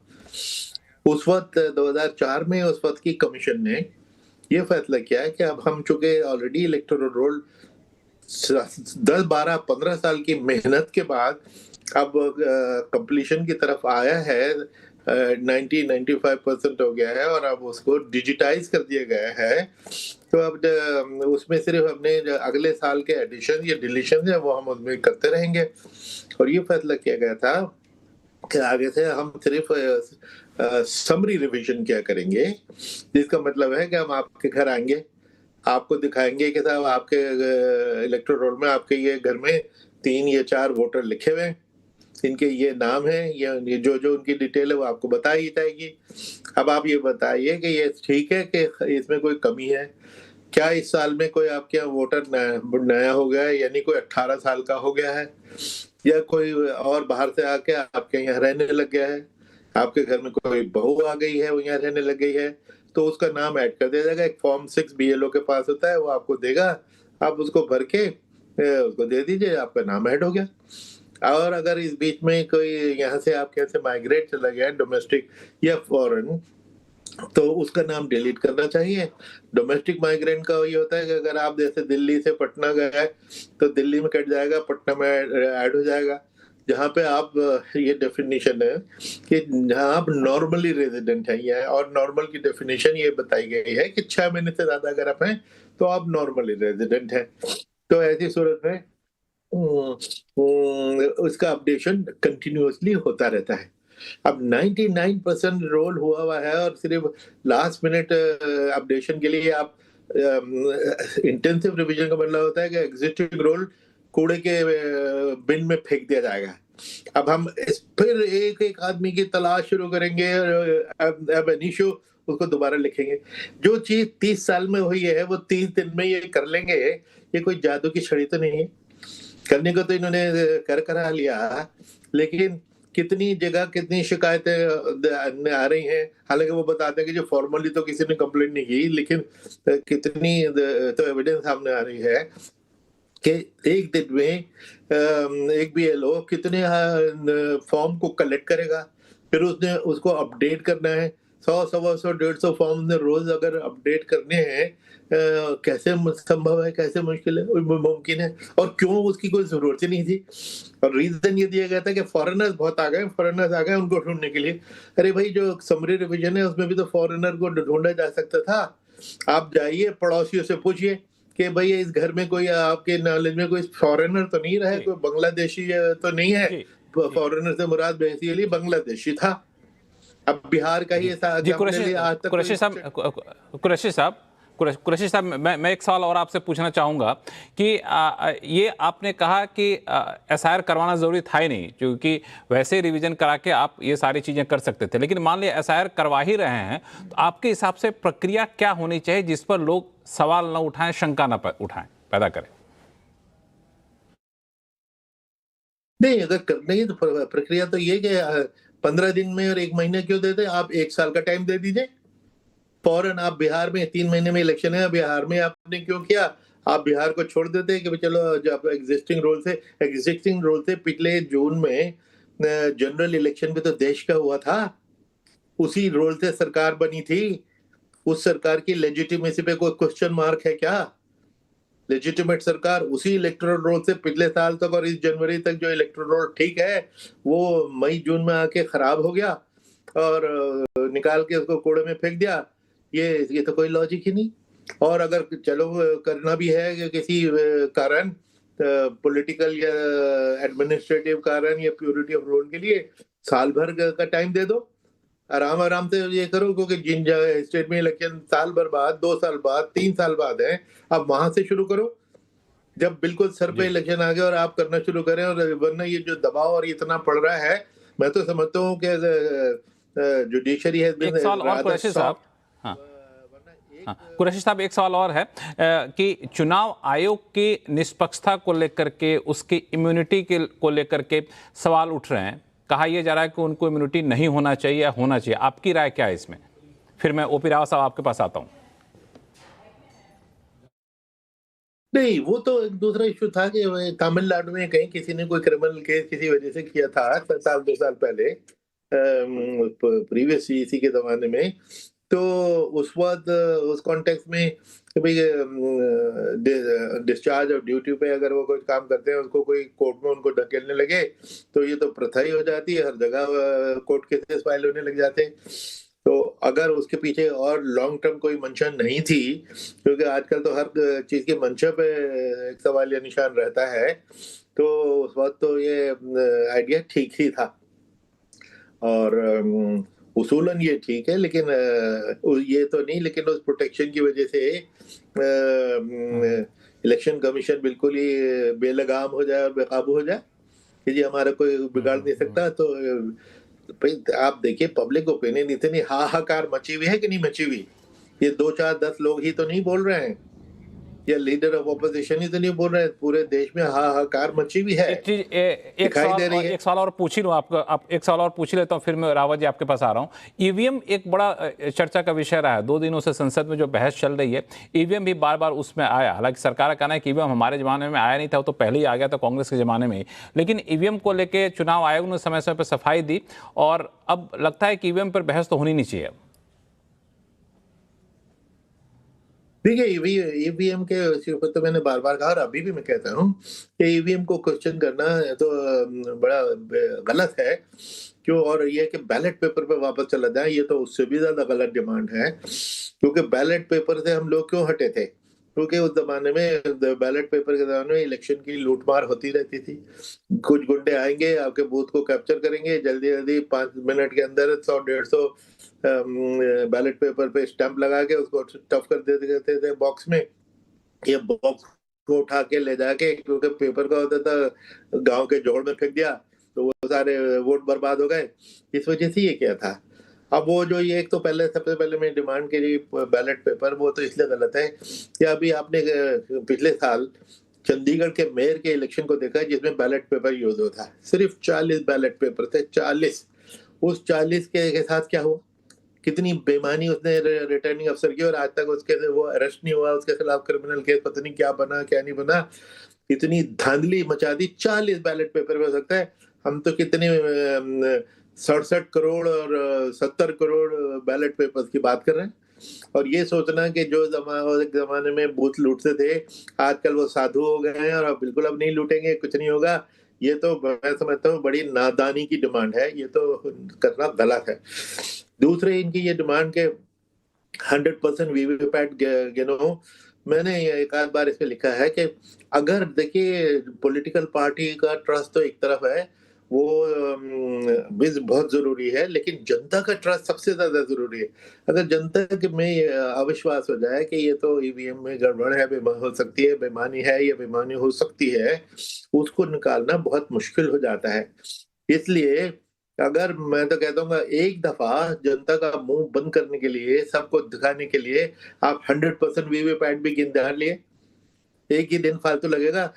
उस वक्त 2004 में उस वक्त की कमीशन ने ये फैसला किया है कि अब हम चूंकि ऑलरेडी इलेक्टोरल रोल 10, 12, 15 साल की मेहनत के बाद अब कंप्लीशन की तरफ आया है, 90-95% हो गया है और अब उसको डिजिटाइज कर दिया गया है। तो अब उसमें सिर्फ अपने अगले साल के एडिशन या डिलीशन है वो हम उसमें करते रहेंगे। और ये फैसला किया गया था कि आगे से हम सिर्फ समरी रिवीजन क्या करेंगे, जिसका मतलब है कि हम आपके घर आएंगे, आपको दिखाएंगे कि साहब आपके इलेक्टोरल रोल में आपके ये घर में 3 या 4 वोटर लिखे हुए हैं, इनके ये नाम है, ये जो उनकी डिटेल है वो आपको बताई जाएगी। अब आप ये बताइए कि ये ठीक है कि इसमें कोई कमी है क्या? इस साल में कोई आपके यहाँ वोटर नया हो गया है, यानी कोई 18 साल का हो गया है, या कोई और बाहर से आके आपके यहाँ रहने लग गया है, आपके घर में कोई बहू आ गई है, वो यहाँ रहने लग गई है, तो उसका नाम ऐड कर दिया जाएगा। एक फॉर्म 6 BLO के पास होता है, वो आपको देगा, आप उसको भर के उसको दे दीजिए, आपका नाम ऐड हो गया। और अगर इस बीच में कोई यहाँ से आपके यहाँ से माइग्रेट चला गया, डोमेस्टिक या फॉरेन, तो उसका नाम डिलीट करना चाहिए। डोमेस्टिक माइग्रेंट का ये होता है कि अगर आप जैसे दिल्ली से पटना गए तो दिल्ली में कट जाएगा, पटना में ऐड हो जाएगा। जहाँ पे आप ये डेफिनेशन है कि जहाँ आप नॉर्मली रेजिडेंट हैं, या और नॉर्मल की डेफिनेशन ये बताई गई है कि 6 महीने से ज्यादा अगर आप हैं तो आप नॉर्मली रेजिडेंट हैं। तो ऐसी सूरत में उसका अपडेशन कंटिन्यूअसली होता रहता है। अब 99% रोल हुआ है और सिर्फ लास्ट मिनट अपडेशन के लिए आप इंटेंसिव रिवीजन का मतलब होता है कि एग्जिस्टिंग रोल कूड़े के बिन में फेंक दिया जाएगा। अब हम फिर एक आदमी की तलाश शुरू करेंगे, अब इनिशो उसको दोबारा लिखेंगे। जो चीज 30 साल में हुई है वो 30 दिन में ये कर लेंगे। ये कोई जादू की छड़ी तो नहीं है, करने को तो इन्होंने करा लिया, लेकिन कितनी जगह कितनी शिकायतें आ रही हैं। हालांकि वो बताते हैं कि जो फॉर्मली तो किसी ने कंप्लेंट नहीं की, लेकिन कितनी तो एविडेंस सामने आ रही है कि एक दिन में एक BLO कितने फॉर्म को कलेक्ट करेगा, फिर उसने उसको अपडेट करना है। 100, 150 फॉर्म ने रोज अगर अपडेट करने हैं, कैसे संभव है, कैसे मुश्किल है, मुमकिन है, और क्यों उसकी कोई जरूरत ही नहीं थी। और रीजन ये दिया गया था कि फॉरेनर्स बहुत आ गए उनको ढूंढने के लिए। अरे भाई, जो समरी रिवीजन है उसमें भी तो फॉरेनर को ढूंढा जा सकता था। आप जाइए पड़ोसियों से पूछिए कि भाई इस घर में कोई आपके नॉलेज में कोई फॉरेनर तो नहीं रहा है, कोई बांग्लादेशी तो नहीं है। फॉरेनर से मुराद बेसिकली बांग्लादेशी था। अब बिहार का ही ऐसा कुरैशी साहब, मैं एक सवाल और आपसे पूछना चाहूँगा कि ये आपने कहा कि SIR करवाना ज़रूरी था ही नहीं, क्योंकि वैसे रिवीजन करा के आप ये सारी चीज़ें कर सकते थे। लेकिन मान लिया SIR करवा ही रहे हैं, तो आपके हिसाब से प्रक्रिया क्या होनी चाहिए जिस पर लोग सवाल न उठाएं, शंका न उठाएं, पैदा करें? नहीं, अगर करना ही तो प्रक्रिया तो ये कि 15 दिन में और 1 महीने क्यों देते? आप 1 साल का टाइम दे दीजिए। फौरन आप बिहार में 3 महीने में इलेक्शन है, बिहार में आपने क्यों किया? आप बिहार को छोड़ देते कि चलो जब एग्जिस्टिंग रोल से पिछले जून में जनरल इलेक्शन भी तो देश का हुआ था, उसी रोल से सरकार बनी थी। उस सरकार की लेजिटिमेसी पे कोई क्वेश्चन मार्क है क्या? लेजिटिमेट सरकार उसी इलेक्टोरल रोल से पिछले साल तक और इस जनवरी तक जो इलेक्टोरल रोल ठीक है वो मई जून में आके खराब हो गया और निकाल के उसको कूड़े में फेंक दिया। ये तो कोई लॉजिक ही नहीं। और अगर चलो करना भी है कि किसी कारण पॉलिटिकल या एडमिनिस्ट्रेटिव कारण या प्योरिटी ऑफ रोल के लिए साल भर का टाइम दे दो, आराम आराम से ये करो, क्योंकि जिन स्टेट में इलेक्शन साल भर बाद, 2 साल बाद, 3 साल बाद है, अब वहां से शुरू करो जब बिल्कुल सर पे इलेक्शन आ गए और आप करना शुरू करें। और वरना ये जो दबाव और इतना पड़ रहा है, मैं तो समझता हूँ कि जुडिशरी है। एक सवाल और कुरैशी साहब, हाँ कुरैशी साहब, एक सवाल और है कि चुनाव आयोग की निष्पक्षता को लेकर के, उसकी इम्यूनिटी को लेकर के सवाल उठ रहे हैं। कहा यह जा रहा है कि उनको इम्यूनिटी नहीं होना चाहिए या होना चाहिए। आपकी राय क्या है इसमें? फिर मैं ओपी रावत साहब आपके पास आता हूं। नहीं, वो तो एक दूसरा इश्यू था कि तमिलनाडु में कहीं किसी ने कोई क्रिमिनल केस किसी वजह से किया था साल 2 साल पहले, प्रीवियस इसी के जमाने में। तो उस वक्त उस कॉन्टेक्स्ट में कि भाई डिस्चार्ज ऑफ ड्यूटी पे अगर वो कोई काम करते हैं, उसको कोई कोर्ट में उनको धकेलने लगे तो ये तो प्रथा ही हो जाती है, हर जगह कोर्ट केसेस फाइल होने लग जाते हैं। तो अगर उसके पीछे और लॉन्ग टर्म कोई मंशा नहीं थी, क्योंकि आजकल तो हर चीज के मंशा पे एक सवाल या निशान रहता है, तो उस वक्त तो ये आइडिया ठीक ही था और उसूलन ये ठीक है। लेकिन ये तो नहीं, लेकिन उस प्रोटेक्शन की वजह से इलेक्शन कमीशन बिल्कुल ही बेलगाम हो जाए और बेकाबू हो जाए कि जी हमारा कोई बिगाड़ नहीं सकता। तो भाई आप देखिए, पब्लिक ओपिनियन इतनी हाहाकार मची हुई है कि नहीं मची हुई? ये 2 4 10 लोग ही तो नहीं बोल रहे हैं, या लीडर ऑफ ऑपोजिशन ही तो नहीं बोल रहे हैं, पूरे देश में हाहाकार मची हुई है। एक सवाल और पूछ ही लूं आपको, आप एक सवाल और पूछ लेता हूं, फिर मैं रावत जी आपके पास आ रहा हूं। ईवीएम एक बड़ा चर्चा का विषय रहा है। 2 दिनों से संसद में जो बहस चल रही है, ईवीएम भी बार बार उसमें आया। हालांकि सरकार का कहना है कि ईवीएम हमारे जमाने में आया नहीं था, वो तो पहले ही आ गया था कांग्रेस के जमाने में। लेकिन ईवीएम को लेकर चुनाव आयोग ने समय समय पर सफाई दी और अब लगता है कि ईवीएम पर बहस तो होनी नहीं चाहिए। ठीक है, ईवीएम के ऊपर तो मैंने बार बार कहा और अभी भी मैं कहता हूँ कि ईवीएम को क्वेश्चन करना तो बड़ा गलत है क्यों। और ये कि बैलेट पेपर पे वापस चला जाए, ये तो उससे भी ज्यादा गलत डिमांड है, क्योंकि बैलेट पेपर से हम लोग क्यों हटे थे? क्योंकि उस जमाने में बैलेट पेपर के जमाने में इलेक्शन की लूटमार होती रहती थी। कुछ गुंडे आएंगे, आपके बूथ को कैप्चर करेंगे, जल्दी जल्दी 5 मिनट के अंदर 100-150 बैलेट पेपर पे स्टैंप लगा के उसको स्टफ कर देते थे बॉक्स में। ये बॉक्स को उठा के ले जाके, क्योंकि पेपर का होता था, गांव के जोड़ में फेंक दिया तो वो सारे वोट बर्बाद हो गए। इस वजह से ये क्या था। अब वो जो ये एक तो पहले सबसे पहले मैं डिमांड की बैलेट पेपर, वो तो इसलिए गलत है कि अभी आपने पिछले साल चंडीगढ़ के मेयर के इलेक्शन को देखा जिसमें बैलेट पेपर यूज होता है। सिर्फ 40 बैलेट पेपर थे, 40। उस 40 के साथ क्या हुआ? कितनी बेईमानी उसने रिटर्निंग अफसर की, और आज तक उसके वो अरेस्ट नहीं हुआ, उसके खिलाफ क्रिमिनल केस पता नहीं क्या बना क्या नहीं बना। इतनी धांधली मचा दी। 40 बैलेट पेपर हो सकता है, हम तो कितने 67 करोड़ और 70 करोड़ बैलेट पेपर्स की बात कर रहे हैं। और ये सोचना कि जो जमाने में बूथ लूटते थे आजकल वो साधु हो गए हैं और अब बिल्कुल अब नहीं लूटेंगे, कुछ नहीं होगा, ये तो मैं समझता हूँ बड़ी नादानी की डिमांड है। ये तो करना गलत है। दूसरे इनकी ये डिमांड के 100% वीवीपैट गिनो, मैंने एक आध बार इसमें लिखा है कि अगर देखिए पॉलिटिकल पार्टी का ट्रस्ट तो एक तरफ है, वो बहुत जरूरी है, लेकिन जनता का ट्रस्ट सबसे ज्यादा जरूरी है। अगर जनता के में अविश्वास हो जाए कि ये तो ईवीएम में गड़बड़ है, हो सकती है, बेईमानी है या बेईमानी हो सकती है, उसको निकालना बहुत मुश्किल हो जाता है। इसलिए अगर मैं तो कहता हूँ एक दफा जनता का मुंह बंद करने के लिए, सबको दिखाने के लिए आप 100% वीवीपैट भी गिन डाल लिए, एक ही दिन फालतू लगेगा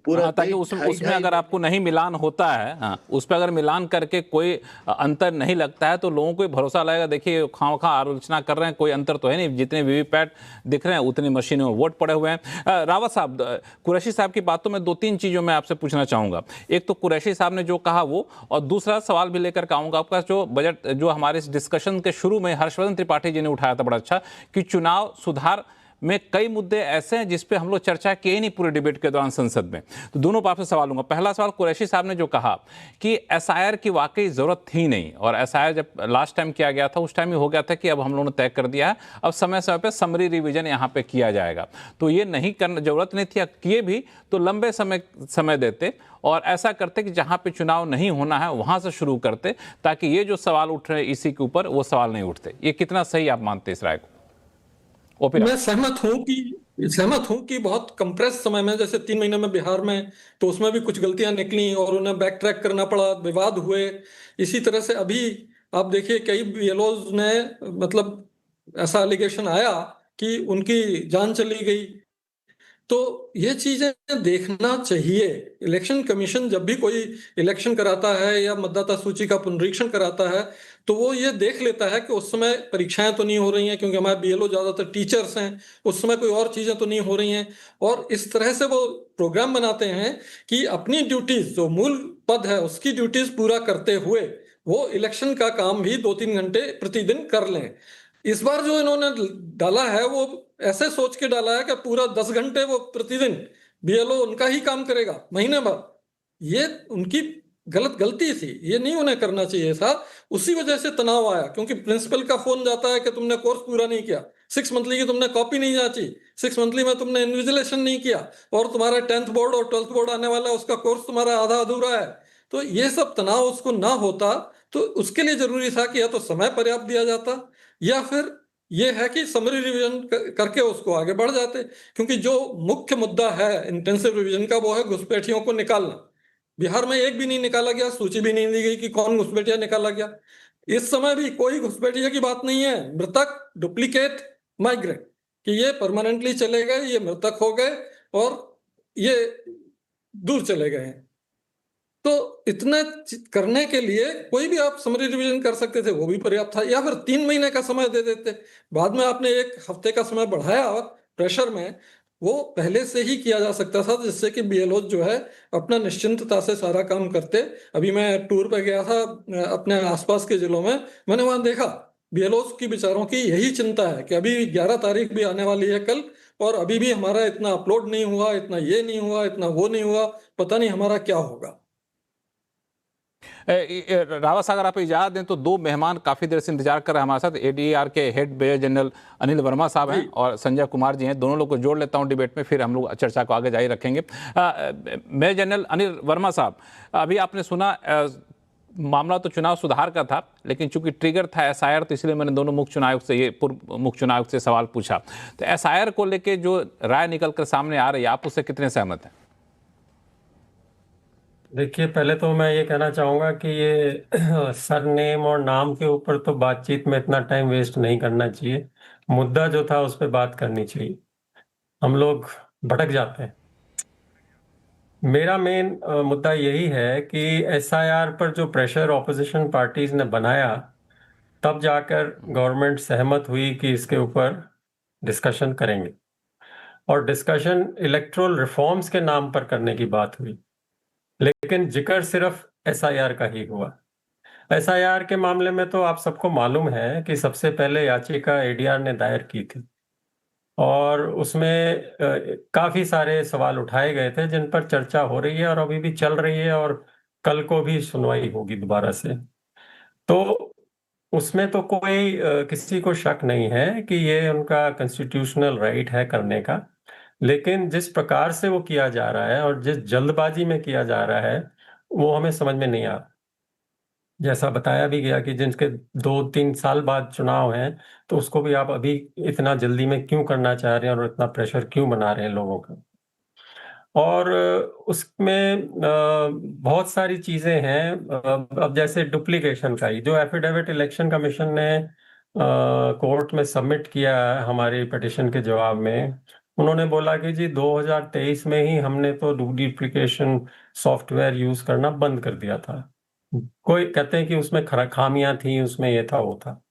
पूरा हाँ, ताकि देश उसमें ढाई उसमें ढाई अगर आपको नहीं मिलान होता है, हाँ, उस पर अगर मिलान करके कोई अंतर नहीं लगता है तो लोगों को भरोसा लगेगा। देखिए खामखा आलोचना कर रहे हैं, कोई अंतर तो है नहीं, जितने वीवीपैट दिख रहे हैं उतनी मशीनों में वोट पड़े हुए हैं। रावत साहब, कुरैशी साहब की बातों में 2-3 चीज़ों में आपसे पूछना चाहूँगा। एक तो कुरैशी साहब ने जो कहा वो, और दूसरा सवाल भी लेकर के आऊँगा आपका, जो बजट जो हमारे इस डिस्कशन के शुरू में हर्षवर्धन त्रिपाठी जी ने उठाया था बड़ा अच्छा, कि चुनाव सुधार में कई मुद्दे ऐसे हैं जिस पे हम लोग चर्चा किए ही नहीं पूरे डिबेट के दौरान संसद में। तो दोनों पर आपसे सवाल लूंगा। पहला सवाल, कुरैशी साहब ने जो कहा कि एसआईआर की वाकई जरूरत थी नहीं, और एसआईआर जब लास्ट टाइम किया गया था उस टाइम ही हो गया था कि अब हम लोगों ने तय कर दिया है, अब समय समय पर समरी रिवीजन यहाँ पे किया जाएगा। तो ये नहीं करना, जरूरत नहीं थी, किए भी तो लंबे समय देते और ऐसा करते कि जहाँ पे चुनाव नहीं होना है वहां से शुरू करते, ताकि ये जो सवाल उठ रहे हैं इसी के ऊपर वो सवाल नहीं उठते। ये कितना सही आप मानते इस राय को? मैं सहमत हूं कि बहुत कंप्रेस समय में, जैसे 3 महीने में बिहार में, तो उसमें भी कुछ गलतियां निकली और उन्हें बैक ट्रैक करना पड़ा, विवाद हुए। इसी तरह से अभी आप देखिए कई बीएलओज ने, मतलब ऐसा एलिगेशन आया कि उनकी जान चली गई। तो ये चीजें देखना चाहिए। इलेक्शन कमीशन जब भी कोई इलेक्शन कराता है या मतदाता सूची का पुनरीक्षण कराता है तो वो ये देख लेता है कि उस समय परीक्षाएं तो नहीं हो रही हैं, क्योंकि हमारे बीएलओ ज्यादातर टीचर्स हैं, उस समय कोई और चीजें तो नहीं हो रही हैं। और इस तरह से वो प्रोग्राम बनाते हैं कि अपनी ड्यूटीज, जो मूल पद है उसकी ड्यूटीज पूरा करते हुए वो इलेक्शन का काम भी 2-3 घंटे प्रतिदिन कर लें। इस बार जो इन्होंने डाला है वो ऐसे सोच के डाला है कि पूरा 10 घंटे वो प्रतिदिन बीएलओ उनका ही काम करेगा महीने भर। ये उनकी गलती थी, ये नहीं उन्हें करना चाहिए था। उसी वजह से तनाव आया, क्योंकि प्रिंसिपल का फोन जाता है कि तुमने कोर्स पूरा नहीं किया, 6 मंथली की तुमने कॉपी नहीं जांची, 6 मंथली में तुमने इन्विजिलेशन नहीं किया, और तुम्हारा 10th बोर्ड और 12th बोर्ड आने वाला है, उसका कोर्स तुम्हारा आधा अधूरा है। तो ये सब तनाव उसको ना होता तो उसके लिए जरूरी था कि या तो समय पर्याप्त दिया जाता, या फिर ये है कि समरी रिवीजन करके उसको आगे बढ़ जाते। क्योंकि जो मुख्य मुद्दा है इंटेंसिव रिवीजन का वो है घुसपैठियों को निकालना। बिहार में एक भी नहीं निकाला गया, सूची भी नहीं दी गई कि कौन घुसपैठिया निकाला गया। इस समय भी कोई घुसपैठिया की बात नहीं है। मृतक, डुप्लीकेट, माइग्रेंट, कि ये परमानेंटली चले गए, ये मृतक हो गए और ये दूर चले गए हैं। तो इतना करने के लिए कोई भी आप समरी रिवीजन कर सकते थे, वो भी पर्याप्त था, या फिर 3 महीने का समय दे देते। बाद में आपने 1 हफ्ते का समय बढ़ाया प्रेशर में, वो पहले से ही किया जा सकता था, जिससे कि बीएलओ जो है अपना निश्चिंतता से सारा काम करते। अभी मैं टूर पे गया था अपने आसपास के जिलों में, मैंने वहां देखा बीएलओ की बेचारों की यही चिंता है कि अभी 11 तारीख भी आने वाली है कल, और अभी भी हमारा इतना अपलोड नहीं हुआ, इतना ये नहीं हुआ, इतना वो नहीं हुआ, पता नहीं हमारा क्या होगा। रावत साहब, अगर आप इजाजत दें तो 2 मेहमान काफी देर से इंतजार कर रहे हैं हमारे साथ। एडीआर के head major general Anil Verma साहब हैं और संजय कुमार जी हैं। दोनों लोग को जोड़ लेता हूं डिबेट में, फिर हम लोग चर्चा को आगे जारी रखेंगे। मेजर जनरल अनिल वर्मा साहब, अभी आपने सुना मामला तो चुनाव सुधार का था, लेकिन चूंकि ट्रिगर था एसआईआर, तो इसलिए मैंने दोनों मुख्य चुनाव आयुक्त से, ये पूर्व मुख्य चुनाव आयुक्त से सवाल पूछा। तो एसआईआर को लेकर जो राय निकल कर सामने आ रही है, आप उससे कितने सहमत हैं? देखिए, पहले तो मैं ये कहना चाहूँगा कि ये सरनेम और नाम के ऊपर तो बातचीत में इतना टाइम वेस्ट नहीं करना चाहिए। मुद्दा जो था उस पर बात करनी चाहिए। हम लोग भटक जाते हैं। मेरा मेन मुद्दा यही है कि एसआईआर पर जो प्रेशर ऑपोजिशन पार्टीज ने बनाया, तब जाकर गवर्नमेंट सहमत हुई कि इसके ऊपर डिस्कशन करेंगे, और डिस्कशन इलेक्टोरल रिफॉर्म्स के नाम पर करने की बात हुई, लेकिन जिक्र सिर्फ एसआईआर का ही हुआ। एसआईआर के मामले में तो आप सबको मालूम है कि सबसे पहले याचिका एडीआर ने दायर की थी, और उसमें काफी सारे सवाल उठाए गए थे जिन पर चर्चा हो रही है और अभी भी चल रही है, और कल को भी सुनवाई होगी दोबारा से। तो उसमें तो कोई किसी को शक नहीं है कि ये उनका कॉन्स्टिट्यूशनल राइट है करने का, लेकिन जिस प्रकार से वो किया जा रहा है और जिस जल्दबाजी में किया जा रहा है वो हमें समझ में नहीं आ रहा। जैसा बताया भी गया कि जिनके 2-3 साल बाद चुनाव हैं, तो उसको भी आप अभी इतना जल्दी में क्यों करना चाह रहे हैं और इतना प्रेशर क्यों बना रहे हैं लोगों का। और उसमें बहुत सारी चीजें हैं। अब जैसे डुप्लीकेशन का ही जो एफिडेविट इलेक्शन कमीशन ने कोर्ट में सबमिट किया है हमारी पिटिशन के जवाब में, उन्होंने बोला कि जी 2023 में ही हमने तो डुप्लीकेशन सॉफ्टवेयर यूज करना बंद कर दिया था। कोई कहते हैं कि उसमें खामियां थी, उसमें ये था वो था।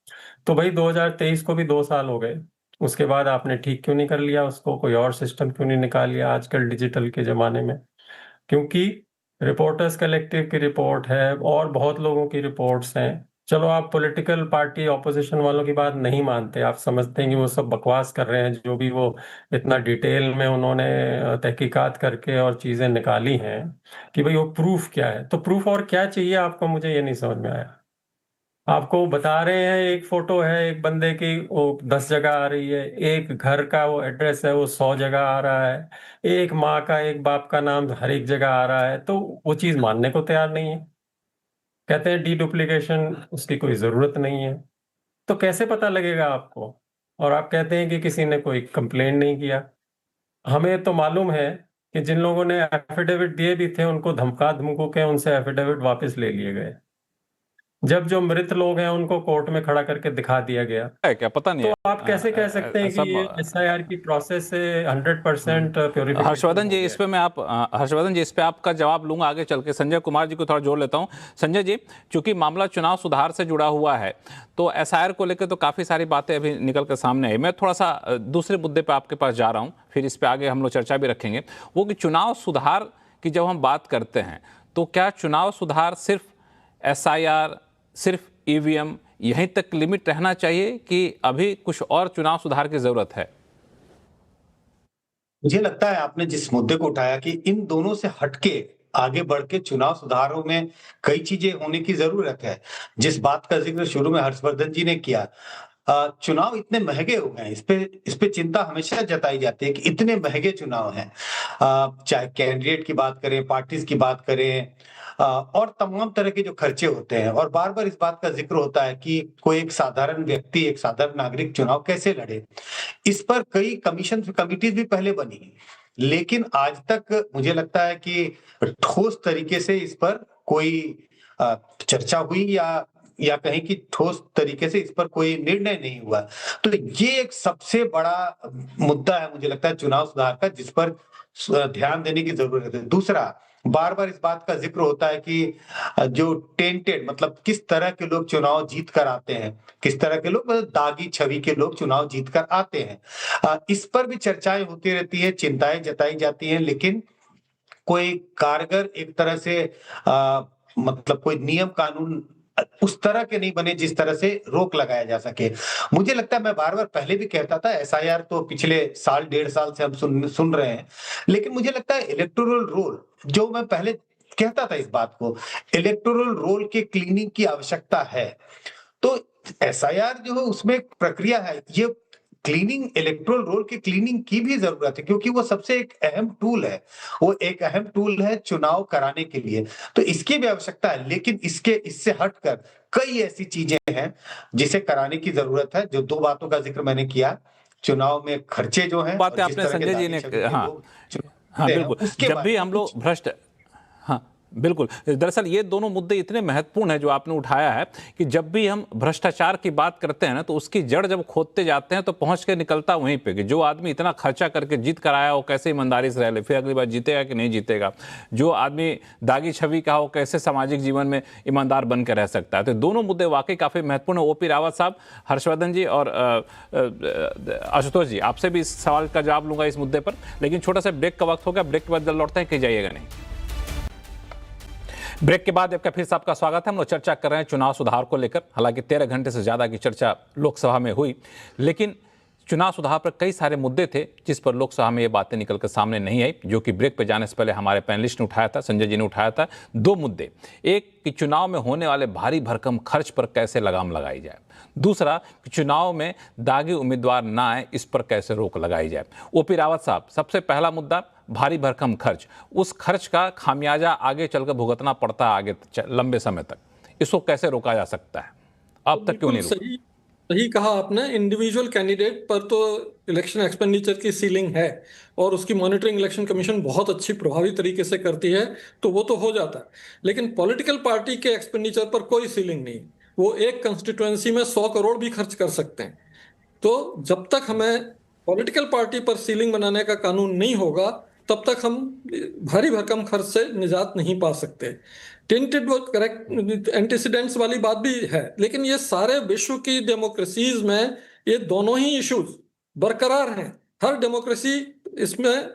तो भाई 2023 को भी 2 साल हो गए, उसके बाद आपने ठीक क्यों नहीं कर लिया उसको? कोई और सिस्टम क्यों नहीं निकाल लिया आजकल डिजिटल के जमाने में? क्योंकि रिपोर्टर्स कलेक्टिव की रिपोर्ट है और बहुत लोगों की रिपोर्ट्स हैं। चलो आप पॉलिटिकल पार्टी ऑपोजिशन वालों की बात नहीं मानते, आप समझते हैं कि वो सब बकवास कर रहे हैं, जो भी वो इतना डिटेल में उन्होंने तहकीकात करके और चीजें निकाली हैं कि भाई वो प्रूफ क्या है। तो प्रूफ और क्या चाहिए आपको? मुझे ये नहीं समझ में आया। आपको बता रहे हैं एक फोटो है एक बंदे की, वो 10 जगह आ रही है, एक घर का वो एड्रेस है वो 100 जगह आ रहा है, एक माँ का एक बाप का नाम हर एक जगह आ रहा है, तो वो चीज मानने को तैयार नहीं है। कहते हैं डीडुप्लीकेशन उसकी कोई जरूरत नहीं है। तो कैसे पता लगेगा आपको? और आप कहते हैं कि किसी ने कोई कंप्लेंट नहीं किया। हमें तो मालूम है कि जिन लोगों ने एफिडेविट दिए भी थे उनको धमका धमकू के उनसे एफिडेविट वापस ले लिए गए। जब जो मृत लोग हैं उनको कोर्ट में खड़ा करके दिखा दिया गया। है क्या पता नहीं तो है। आप कैसे कह सकते हैं कि ये एसआईआर की प्रोसेस से 100% प्योरिफिकेशन हर्षवर्धन जी, इस पे मैं हर्षवर्धन जी, इस पे आपका जवाब लूंगा आगे चल के। संजय कुमार जी को थोड़ा जोड़ लेता हूं। संजय जी, चूंकि मामला चुनाव सुधार से जुड़ा हुआ है तो एसआईआर को लेकर तो काफी सारी बातें अभी निकल कर सामने आई। मैं थोड़ा सा दूसरे मुद्दे पर आपके पास जा रहा हूं, फिर इस पे आगे हम लोग चर्चा भी रखेंगे। वो कि चुनाव सुधार की जब हम बात करते हैं तो क्या चुनाव सुधार सिर्फ एसआईआर, सिर्फ ईवीएम यहीं तक लिमिट रहना चाहिए कि अभी कुछ और चुनाव सुधार की जरूरत है? मुझे लगता है आपने जिस मुद्दे को उठाया कि इन दोनों से हटके आगे बढ़ के चुनाव सुधारों में कई चीजें होने की जरूरत है। जिस बात का जिक्र शुरू में हर्षवर्धन जी ने किया, चुनाव इतने महंगे हो गए, इस पे चिंता हमेशा जताई जाती है कि इतने महंगे चुनाव हैं। चाहे कैंडिडेट की बात करें, पार्टीज की बात करें, और तमाम तरह के जो खर्चे होते हैं, और बार बार इस बात का जिक्र होता है कि कोई एक साधारण व्यक्ति, एक साधारण नागरिक चुनाव कैसे लड़े। इस पर कई कमीशन कमिटीज भी पहले बनी, लेकिन आज तक मुझे लगता है कि ठोस तरीके से इस पर कोई चर्चा हुई या कहीं की ठोस तरीके से इस पर कोई निर्णय नहीं हुआ। तो ये एक सबसे बड़ा मुद्दा है मुझे लगता है चुनाव सुधार का, जिस पर ध्यान देने की जरूरत है। दूसरा, बार बार इस बात का जिक्र होता है कि जो टेंटेड, मतलब किस तरह के लोग चुनाव जीत कर आते हैं, किस तरह के लोग, मतलब दागी छवि के लोग चुनाव जीत कर आते हैं। इस पर भी चर्चाएं होती रहती है, चिंताएं जताई जाती हैं, लेकिन कोई कारगर एक तरह से मतलब कोई नियम कानून उस तरह के नहीं बने जिस तरह से रोक लगाया जा सके। मुझे लगता है, मैं बार बार पहले भी कहता था, एसआईआर तो पिछले साल 1.5 साल से हम सुन रहे हैं, लेकिन मुझे लगता है इलेक्टोरल रोल, जो मैं पहले कहता था इस बात को, इलेक्टोरल रोल के क्लीनिंग की आवश्यकता है। तो एसआईआर जो है उसमें एक प्रक्रिया है, ये क्लीनिंग, इलेक्टोरल रोल की क्लीनिंग की भी जरूरत है, क्योंकि वो सबसे एक अहम टूल है, वो एक अहम टूल है चुनाव कराने के लिए। तो इसकी भी आवश्यकता है, लेकिन इससे हटकर कई ऐसी चीजें हैं जिसे कराने की जरूरत है। जो दो बातों का जिक्र मैंने किया, चुनाव में खर्चे जो हैं, बातें आपने संजय जी ने, हाँ बिल्कुल, जब भी हम लोग भ्रष्ट, हाँ बिल्कुल, दरअसल ये दोनों मुद्दे इतने महत्वपूर्ण हैं जो आपने उठाया है कि जब भी हम भ्रष्टाचार की बात करते हैं ना, तो उसकी जड़ जब खोदते जाते हैं तो पहुंच के निकलता वहीं पे कि जो आदमी इतना खर्चा करके जीत कर आया वो कैसे ईमानदारी से रह ले, फिर अगली बार जीतेगा कि नहीं जीतेगा। जो आदमी दागी छवि का हो, कैसे सामाजिक जीवन में ईमानदार बन के रह सकता है। तो दोनों मुद्दे वाकई काफ़ी महत्वपूर्ण है। ओपी रावत साहब, हर्षवर्धन जी और आशुतोष जी, आपसे भी इस सवाल का जवाब लूंगा इस मुद्दे पर, लेकिन छोटा सा ब्रेक का वक्त हो गया। ब्रेक के बाद जल्द लौटते हैं, कहीं जाइएगा नहीं। ब्रेक के बाद आपका फिर से आपका स्वागत है। हम लोग चर्चा कर रहे हैं चुनाव सुधार को लेकर। हालांकि 13 घंटे से ज़्यादा की चर्चा लोकसभा में हुई, लेकिन चुनाव सुधार पर कई सारे मुद्दे थे जिस पर लोकसभा में ये बातें निकलकर सामने नहीं आई, जो कि ब्रेक पर जाने से पहले हमारे पैनलिस्ट ने उठाया था, संजय जी ने उठाया था। दो मुद्दे, एक कि चुनाव में होने वाले भारी भरकम खर्च पर कैसे लगाम लगाई जाए, दूसरा कि चुनाव में दागी उम्मीदवार ना आए, इस पर कैसे रोक लगाई जाए। ओपी रावत साहब, सबसे पहला मुद्दा भारी भरकम खर्च, उस खर्च का खामियाजा आगे चलकर भुगतना पड़ता है आगे लंबे समय तक, इसको कैसे रोका जा सकता है? अब तक क्यों नहीं रोका? सही कहा आपने। इंडिविजुअल कैंडिडेट पर तो इलेक्शन एक्सपेंडिचर की सीलिंग है और उसकी मॉनिटरिंग इलेक्शन कमीशन बहुत अच्छी प्रभावी तरीके से करती है, तो वो तो हो जाता है। लेकिन पॉलिटिकल पार्टी के एक्सपेंडिचर पर कोई सीलिंग नहीं। वो एक कंस्टिट्यूएंसी में 100 करोड़ भी खर्च कर सकते हैं। तो जब तक हमें पॉलिटिकल पार्टी पर सीलिंग बनाने का कानून नहीं होगा, तब तक हम भारी भरकम खर्च से निजात नहीं पा सकते। टेंटेड वो करेक्ट एंटीसीडेंट्स वाली बात भी है, लेकिन ये सारे विश्व की डेमोक्रेसीज में ये दोनों ही इश्यूज बरकरार हैं। हर डेमोक्रेसी इसमें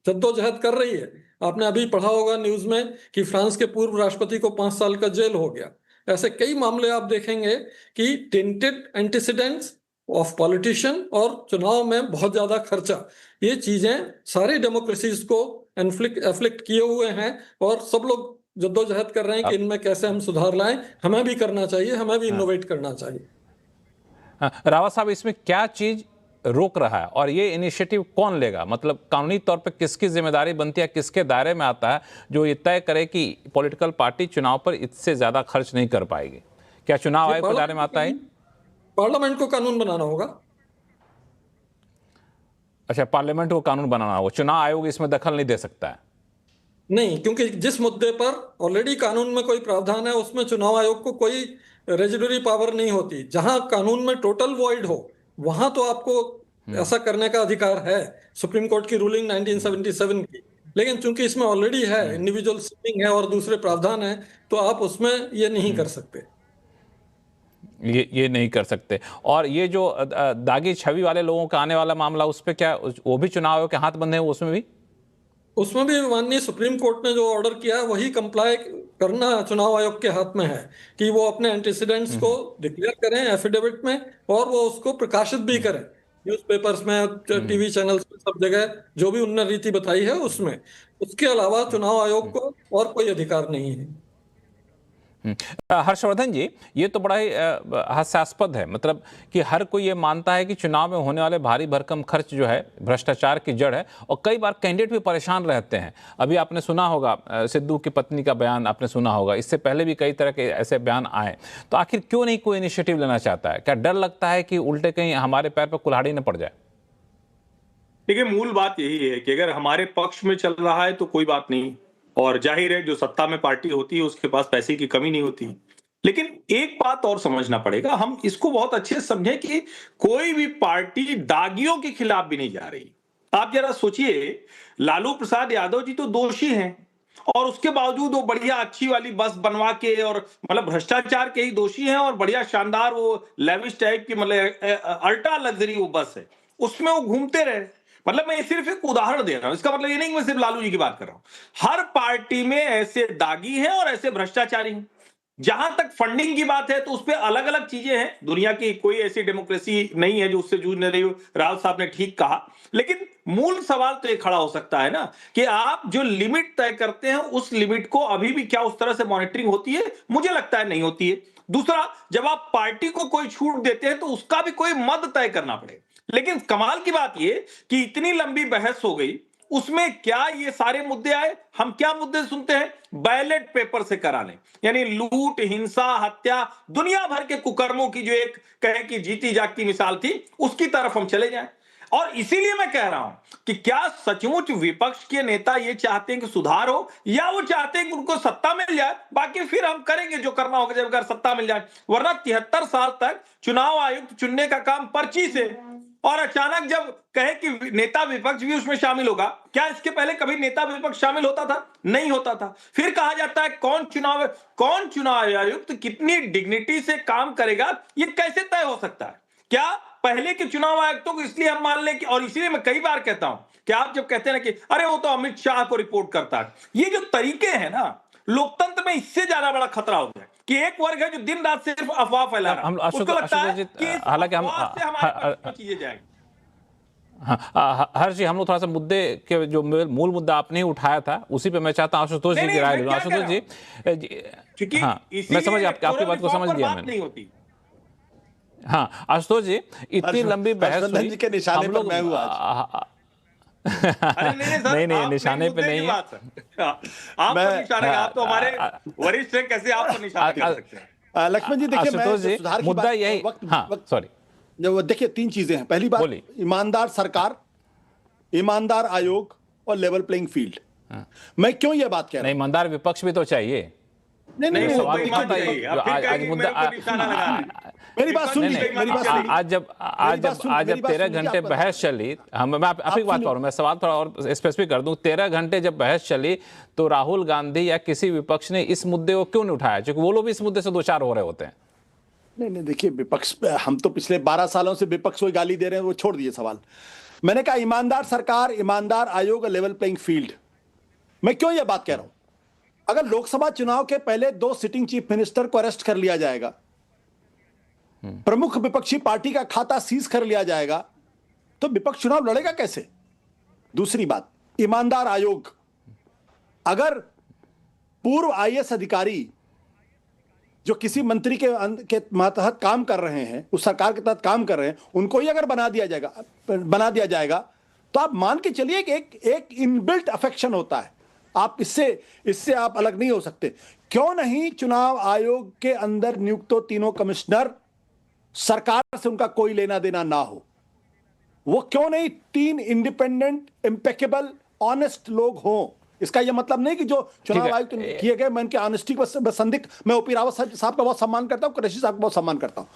जद्दोजहद कर रही है। आपने अभी पढ़ा होगा न्यूज में कि फ्रांस के पूर्व राष्ट्रपति को 5 साल का जेल हो गया। ऐसे कई मामले आप देखेंगे कि टेंटेड एंटीसीडेंट्स ऑफ पॉलिटिशियन और चुनाव में बहुत ज्यादा खर्चा, ये चीजें सारी डेमोक्रेसीज को एफ्लिक्ट किए हुए हैं और सब लोग जद्दोजहद कर रहे हैं कि इनमें कैसे हम सुधार लाएं। हमें भी करना चाहिए, हमें भी इनोवेट करना चाहिए। रावत साहब, इसमें क्या चीज रोक रहा है और ये इनिशिएटिव कौन लेगा? मतलब कानूनी तौर पे किसकी जिम्मेदारी बनती है, किसके दायरे में आता है जो ये तय करे कि पॉलिटिकल पार्टी चुनाव पर इससे ज्यादा खर्च नहीं कर पाएगी? क्या चुनाव आयोग के दायरे में आता है? पार्लियामेंट को कानून बनाना होगा। अच्छा, पार्लियामेंट को कानून बनाना होगा, चुनाव आयोग इसमें दखल नहीं दे सकता है? नहीं, क्योंकि जिस मुद्दे पर ऑलरेडी कानून में कोई प्रावधान है उसमें चुनाव आयोग को कोई रेजिडुअरी पावर नहीं होती। जहां कानून में टोटल वॉइड हो वहां तो आपको ऐसा करने का अधिकार है, सुप्रीम कोर्ट की रूलिंग 1977 की। लेकिन चूंकि इसमें ऑलरेडी है, इंडिविजुअल सीटिंग है और दूसरे प्रावधान है, तो आप उसमें ये नहीं कर सकते। ये नहीं कर सकते। और ये जो दागी छवि वाले लोगों का आने वाला मामला, उस पर क्या वो भी चुनाव आयोग के हाथ बंधे हैं? उसमें भी माननीय सुप्रीम कोर्ट ने जो ऑर्डर किया है वही कंप्लाई करना चुनाव आयोग के हाथ में है कि वो अपने एंटीसीडेंट्स को डिक्लेयर करें एफिडेविट में और वो उसको प्रकाशित भी करें न्यूज़पेपर्स में, टीवी चैनल्स में, सब जगह जो भी उन्होंने रीति बताई है उसमें। उसके अलावा चुनाव आयोग को और कोई अधिकार नहीं है। हर्षवर्धन जी, ये तो बड़ा ही हास्यास्पद है, मतलब कि हर कोई ये मानता है कि चुनाव में होने वाले भारी भरकम खर्च जो है भ्रष्टाचार की जड़ है और कई बार कैंडिडेट भी परेशान रहते हैं। अभी आपने सुना होगा सिद्धू की पत्नी का बयान, आपने सुना होगा, इससे पहले भी कई तरह के ऐसे बयान आए। तो आखिर क्यों नहीं कोई इनिशिएटिव लेना चाहता है? क्या डर लगता है कि उल्टे कहीं हमारे पैर पर कुल्हाड़ी न पड़ जाए? देखिए, मूल बात यही है कि अगर हमारे पक्ष में चल रहा है तो कोई बात नहीं, और जाहिर है जो सत्ता में पार्टी होती है उसके पास पैसे की कमी नहीं होती। लेकिन एक बात और समझना पड़ेगा, हम इसको बहुत अच्छे से समझें कि कोई भी पार्टी दागियों के खिलाफ भी नहीं जा रही। आप जरा सोचिए, लालू प्रसाद यादव जी तो दोषी हैं और उसके बावजूद वो बढ़िया अच्छी वाली बस बनवा के, और मतलब भ्रष्टाचार के ही दोषी हैं, और बढ़िया शानदार वो लेविश टाइप की मतलब अल्ट्रा लग्जरी वो बस है, उसमें वो घूमते रहे। मतलब मैं सिर्फ एक उदाहरण दे रहा हूं, इसका मतलब ये नहीं कि मैं सिर्फ लालू जी की बात कर रहा हूं। हर पार्टी में ऐसे दागी हैं और ऐसे भ्रष्टाचारी हैं। जहां तक फंडिंग की बात है तो उस पर अलग अलग चीजें हैं। दुनिया की कोई ऐसी डेमोक्रेसी नहीं है जो उससे जूझ नहीं रही हो, राव साहब ने ठीक कहा। लेकिन मूल सवाल तो ये खड़ा हो सकता है ना कि आप जो लिमिट तय करते हैं उस लिमिट को अभी भी क्या उस तरह से मॉनिटरिंग होती है? मुझे लगता है नहीं होती है। दूसरा, जब आप पार्टी को कोई छूट देते हैं तो उसका भी कोई मद तय करना पड़ेगा। लेकिन कमाल की बात यह कि इतनी लंबी बहस हो गई, उसमें क्या ये सारे मुद्दे आए? हम क्या मुद्दे सुनते हैं? बैलेट पेपर से कराने, यानी लूट, हिंसा, हत्या, दुनिया भर के कुकर्मों की जो एक कहे कि जीती जागती मिसाल थी, उसकी तरफ हम चले जाएं। और इसीलिए मैं कह रहा हूं कि क्या सचमुच विपक्ष के नेता ये चाहते हैं कि सुधार हो, या वो चाहते हैं कि उनको सत्ता मिल जाए, बाकी फिर हम करेंगे जो करना होगा जब अगर सत्ता मिल जाए। वरना 73 साल तक चुनाव आयुक्त चुनने का काम पर्ची से, और अचानक जब कहे कि नेता विपक्ष भी उसमें शामिल होगा, क्या इसके पहले कभी नेता विपक्ष शामिल होता था? नहीं होता था। फिर कहा जाता है कौन चुनाव आयुक्त कितनी डिग्निटी से काम करेगा, ये कैसे तय हो सकता है? क्या पहले के चुनाव आयुक्तों को इसलिए हम मान लें कि, और इसीलिए मैं कई बार कहता हूं कि आप जब कहते हैं ना कि अरे वो तो अमित शाह को रिपोर्ट करता है, ये जो तरीके हैं ना, लोकतंत्र में इससे ज्यादा बड़ा खतरा होता है कि एक वर्ग है जो दिन रात सिर्फ अफवाह फैला रहा है। उसको लगता है कि हालांकि हम चीजें जाएंगी। हर्ष जी, हम लोग थोड़ा सा मुद्दे के जो मूल मुद्दा आपने उठाया था उसी पे मैं चाहता हूं आशुतोष जी की राय लूं। आशुतोष जी, हाँ, मैं समझ आपकी बात को समझ लिया मैंने। हाँ आशुतोष जी, इतनी लंबी बहस हुई, के निशाने पर मैं हूं आज। नहीं, निशाने पे नहीं है। आप तो हमारे वरिष्ठ हैं, कैसे आप तो निशाना कर सकते हैं? लक्ष्मण जी, देखिए, मैं मुद्दा यही, सॉरी, देखिए 3 चीजें हैं। पहली बात, ईमानदार सरकार, ईमानदार आयोग और लेवल प्लेइंग फील्ड। मैं क्यों ये बात कह रहा हूं? ईमानदार विपक्ष भी तो चाहिए। नहीं, सवाल मेरी बात सुन लीजिए, मेरी बात सुन लीजिए। आज जब 13 घंटे बहस चली, मैं आपकी बात कर रहा हूं, मैं सवाल थोड़ा और स्पेसिफिक कर दूं। 13 घंटे जब बहस चली तो राहुल गांधी या किसी विपक्ष ने इस मुद्दे को क्यों नहीं उठाया? क्योंकि वो लोग भी इस मुद्दे से दो चार हो रहे होते हैं। नहीं, देखिए, विपक्ष, हम तो पिछले 12 सालों से विपक्ष को गाली दे रहे हैं, वो छोड़ दिए सवाल। मैंने कहा ईमानदार सरकार, ईमानदार आयोग, लेवल प्लेइंग फील्ड। मैं क्यों यह बात कह रहा हूं? अगर लोकसभा चुनाव के पहले 2 सिटिंग चीफ मिनिस्टर को अरेस्ट कर लिया जाएगा, प्रमुख विपक्षी पार्टी का खाता सीज कर लिया जाएगा, तो विपक्ष चुनाव लड़ेगा कैसे? दूसरी बात, ईमानदार आयोग, अगर पूर्व आईएएस अधिकारी जो किसी मंत्री के तहत काम कर रहे हैं, उस सरकार के तहत काम कर रहे हैं, उनको ही अगर बना दिया जाएगा तो आप मान के चलिए कि एक इनबिल्ट अफेक्शन होता है। आप इससे आप अलग नहीं हो सकते। क्यों नहीं चुनाव आयोग के अंदर नियुक्त तीनों कमिश्नर सरकार से उनका कोई लेना देना ना हो? वो क्यों नहीं 3 इंडिपेंडेंट, इम्पेकेबल, ऑनेस्ट लोग हों? इसका यह मतलब नहीं कि जो चुनाव आयुक्त किए गए, मैं इनकी ऑनेस्टी को संदिग्ध, मैं ओपी रावत साहब का बहुत सम्मान करता हूं, कुरैशी साहब का बहुत सम्मान करता हूं।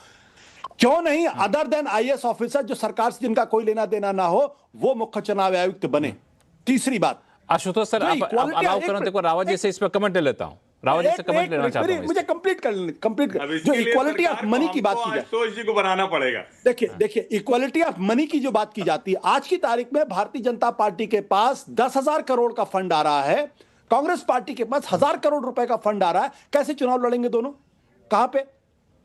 क्यों नहीं अदर देन आईएएस ऑफिसर जो सरकार से जिनका कोई लेना देना ना हो, वो मुख्य चुनाव आयुक्त बने? तीसरी बात, आशुतोष सर, आप अलाउ करें तो रावत जी से इस पर कमेंट ले लेता हूं। रावत जी से कमेंट लेना चाहता हूं। मुझे कंप्लीट जो इक्वालिटी ऑफ मनी की बात की जाए, आशुतोष जी को बनाना पड़ेगा। देखिए इक्वालिटी ऑफ मनी की जो बात की जाती है, आज की तारीख में भारतीय जनता पार्टी के पास 10,000 करोड़ का फंड आ रहा है, कांग्रेस पार्टी के पास 1,000 करोड़ रुपए का फंड आ रहा है। कैसे चुनाव लड़ेंगे दोनों? कहां पे?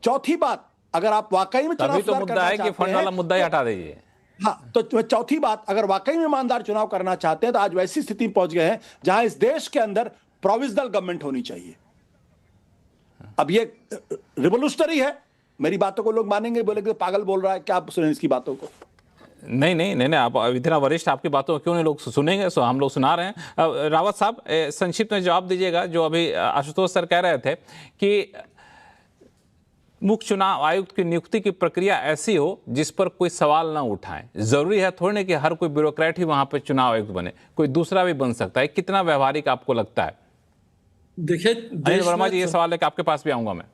चौथी बात, अगर आप वाकई में चुनाव तो मुद्दा है कि फंड वाला मुद्दा ही हटा दीजिए। हाँ, तो चौथी बात, अगर वाकई में ईमानदार चुनाव करना चाहते हैं तो आज वैसी स्थिति में पहुंच गए हैं जहां इस देश के अंदर प्रोविजनल गवर्नमेंट होनी चाहिए। अब ये रिवोल्यूशनरी है, मेरी बातों को लोग मानेंगे, बोलेंगे पागल बोल रहा है, क्या आप सुने इसकी बातों को? नहीं, आप इतना वरिष्ठ, आपकी बातों को क्यों नहीं लोग सुनेंगे? सो हम लोग सुना रहे हैं। रावत साहब, संक्षिप्त में जवाब दीजिएगा। जो अभी आशुतोष सर कह रहे थे कि मुख्य चुनाव आयुक्त की नियुक्ति की प्रक्रिया ऐसी हो जिस पर कोई सवाल ना उठाए। जरूरी है थोड़ी ना कि हर कोई ब्यूरोक्रेट ही वहां पर चुनाव आयुक्त बने, कोई दूसरा भी बन सकता है। कितना व्यवहारिक आपको लगता है? देखिए, अनिल वर्मा जी, ये सवाल है कि आपके पास भी आऊंगा मैं।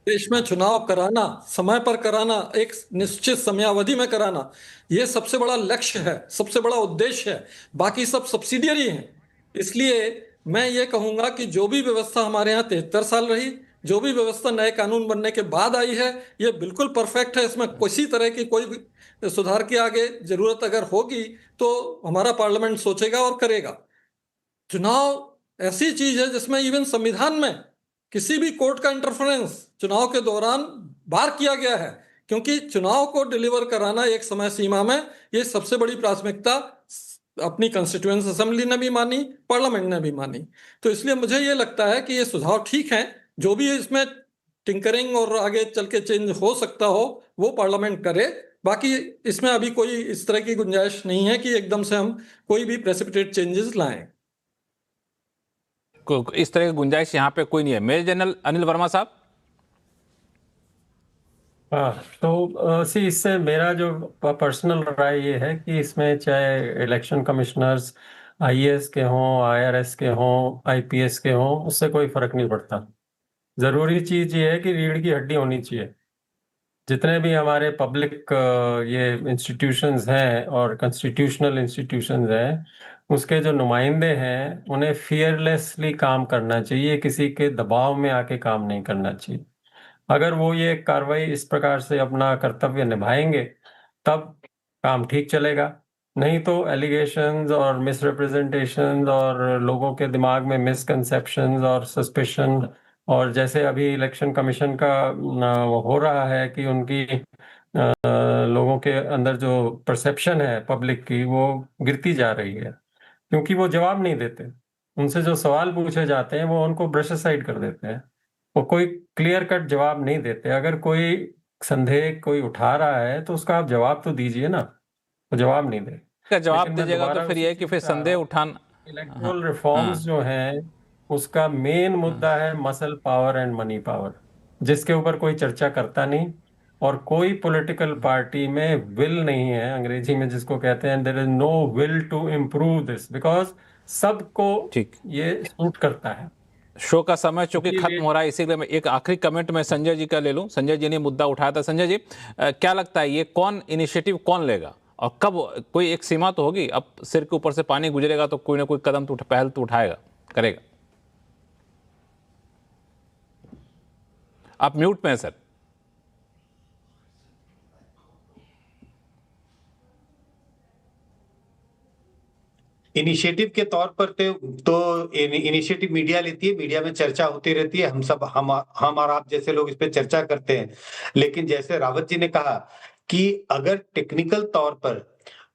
देश में चुनाव कराना, समय पर कराना, एक निश्चित समयावधि में कराना, यह सबसे बड़ा लक्ष्य है, सबसे बड़ा उद्देश्य है। बाकी सब सब्सिडियरी हैं। इसलिए मैं ये कहूंगा कि जो भी व्यवस्था हमारे यहाँ 73 साल रही, जो भी व्यवस्था नए कानून बनने के बाद आई है, ये बिल्कुल परफेक्ट है। इसमें किसी तरह की कोई सुधार की आगे जरूरत अगर होगी तो हमारा पार्लियामेंट सोचेगा और करेगा। चुनाव ऐसी चीज है जिसमें इवन संविधान में किसी भी कोर्ट का इंटरफेरेंस चुनाव के दौरान बार किया गया है, क्योंकि चुनाव को डिलीवर कराना एक समय सीमा में, ये सबसे बड़ी प्राथमिकता अपनी कॉन्स्टिट्यूएंट असेंबली ने भी मानी, पार्लियामेंट ने भी मानी। तो इसलिए मुझे ये लगता है कि ये सुझाव ठीक है। जो भी इसमें टिंकरिंग और आगे चल के चेंज हो सकता हो वो पार्लियामेंट करे। बाकी इसमें अभी कोई इस तरह की गुंजाइश नहीं है कि एकदम से हम कोई भी प्रेसिपिटेट चेंजेस लाएं। इस तरह की गुंजाइश यहाँ पे कोई नहीं है। मेजर जनरल अनिल वर्मा साहब। हाँ, तो इससे मेरा जो पर्सनल राय ये है कि इसमें चाहे इलेक्शन कमिश्नर्स आईएएस के हों, आईआरएस के हों, आईपीएस के हों, उससे कोई फर्क नहीं पड़ता। जरूरी चीज ये है कि रीढ़ की हड्डी होनी चाहिए। जितने भी हमारे पब्लिक ये इंस्टीट्यूशंस हैं और कॉन्स्टिट्यूशनल इंस्टीट्यूशंस हैं, उसके जो नुमाइंदे हैं उन्हें फियरलेसली काम करना चाहिए, किसी के दबाव में आके काम नहीं करना चाहिए। अगर वो ये कार्रवाई इस प्रकार से अपना कर्तव्य निभाएंगे तब काम ठीक चलेगा। नहीं तो एलिगेशंस और मिसरिप्रेजेंटेशंस और लोगों के दिमाग में मिसकंसेप्शंस और सस्पिशन, और जैसे अभी इलेक्शन कमीशन का हो रहा है कि उनकी लोगों के अंदर जो परसेप्शन है पब्लिक की वो गिरती जा रही है, क्योंकि वो जवाब नहीं देते। उनसे जो सवाल पूछे जाते हैं वो उनको ब्रश असाइड कर देते हैं, वो कोई क्लियर कट जवाब नहीं देते। अगर कोई संदेह कोई उठा रहा है तो उसका आप जवाब तो दीजिए ना, वो जवाब नहीं दे। जवाब दीजिएगा तो फिर ये कि फिर संदेह उठाना। इलेक्टोरल रिफॉर्म्स जो हैं उसका मेन मुद्दा है muscle power and money power, जिसके ऊपर कोई चर्चा करता नहीं। और कोई पॉलिटिकल पार्टी में विल नहीं है, अंग्रेजी में जिसको कहते हैं there is no will to improve this, because सबको ये सूट करता है। शो का समय चूंकि खत्म हो रहा है, इसीलिए मैं एक आखिरी कमेंट में संजय जी का ले लूं। संजय जी ने मुद्दा उठाया था। संजय जी, क्या लगता है ये इनिशिएटिव कौन लेगा और कब? कोई एक सीमा तो होगी, अब सिर के ऊपर से पानी गुजरेगा तो कोई ना कोई कदम तो पहल तो उठाएगा, करेगा। आप म्यूट में हैं सर। इनिशिएटिव के तौर पर तो इनिशिएटिव मीडिया लेती है, मीडिया में चर्चा होती रहती है, हम और आप जैसे लोग इस पे चर्चा करते हैं। लेकिन जैसे रावत जी ने कहा कि अगर टेक्निकल तौर पर,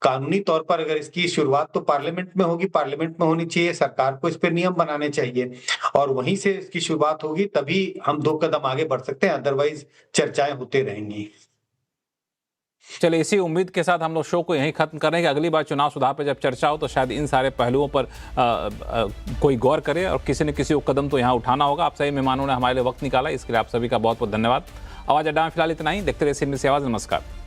कानूनी तौर पर अगर इसकी शुरुआत तो पार्लियामेंट में होगी, पार्लियामेंट में होनी चाहिए, सरकार को इस पे नियम बनाने चाहिए और वहीं से इसकी शुरुआत होगी, तभी हम 2 कदम आगे बढ़ सकते हैं, अदरवाइज चर्चाएं होती रहेंगी। चलिए, इसी उम्मीद के साथ हम लोग शो को यहीं खत्म कर रहे हैं कि अगली बार चुनाव सुधार पर जब चर्चा हो तो शायद इन सारे पहलुओं पर कोई गौर करे और किसी न किसी को कदम तो यहाँ उठाना होगा। आप सभी मेहमानों ने हमारे लिए वक्त निकाला, इसके लिए आप सभी का बहुत बहुत धन्यवाद। आवाज अड्डा में फिलहाल इतना ही। देखते रहिए CNBC आवाज। नमस्कार।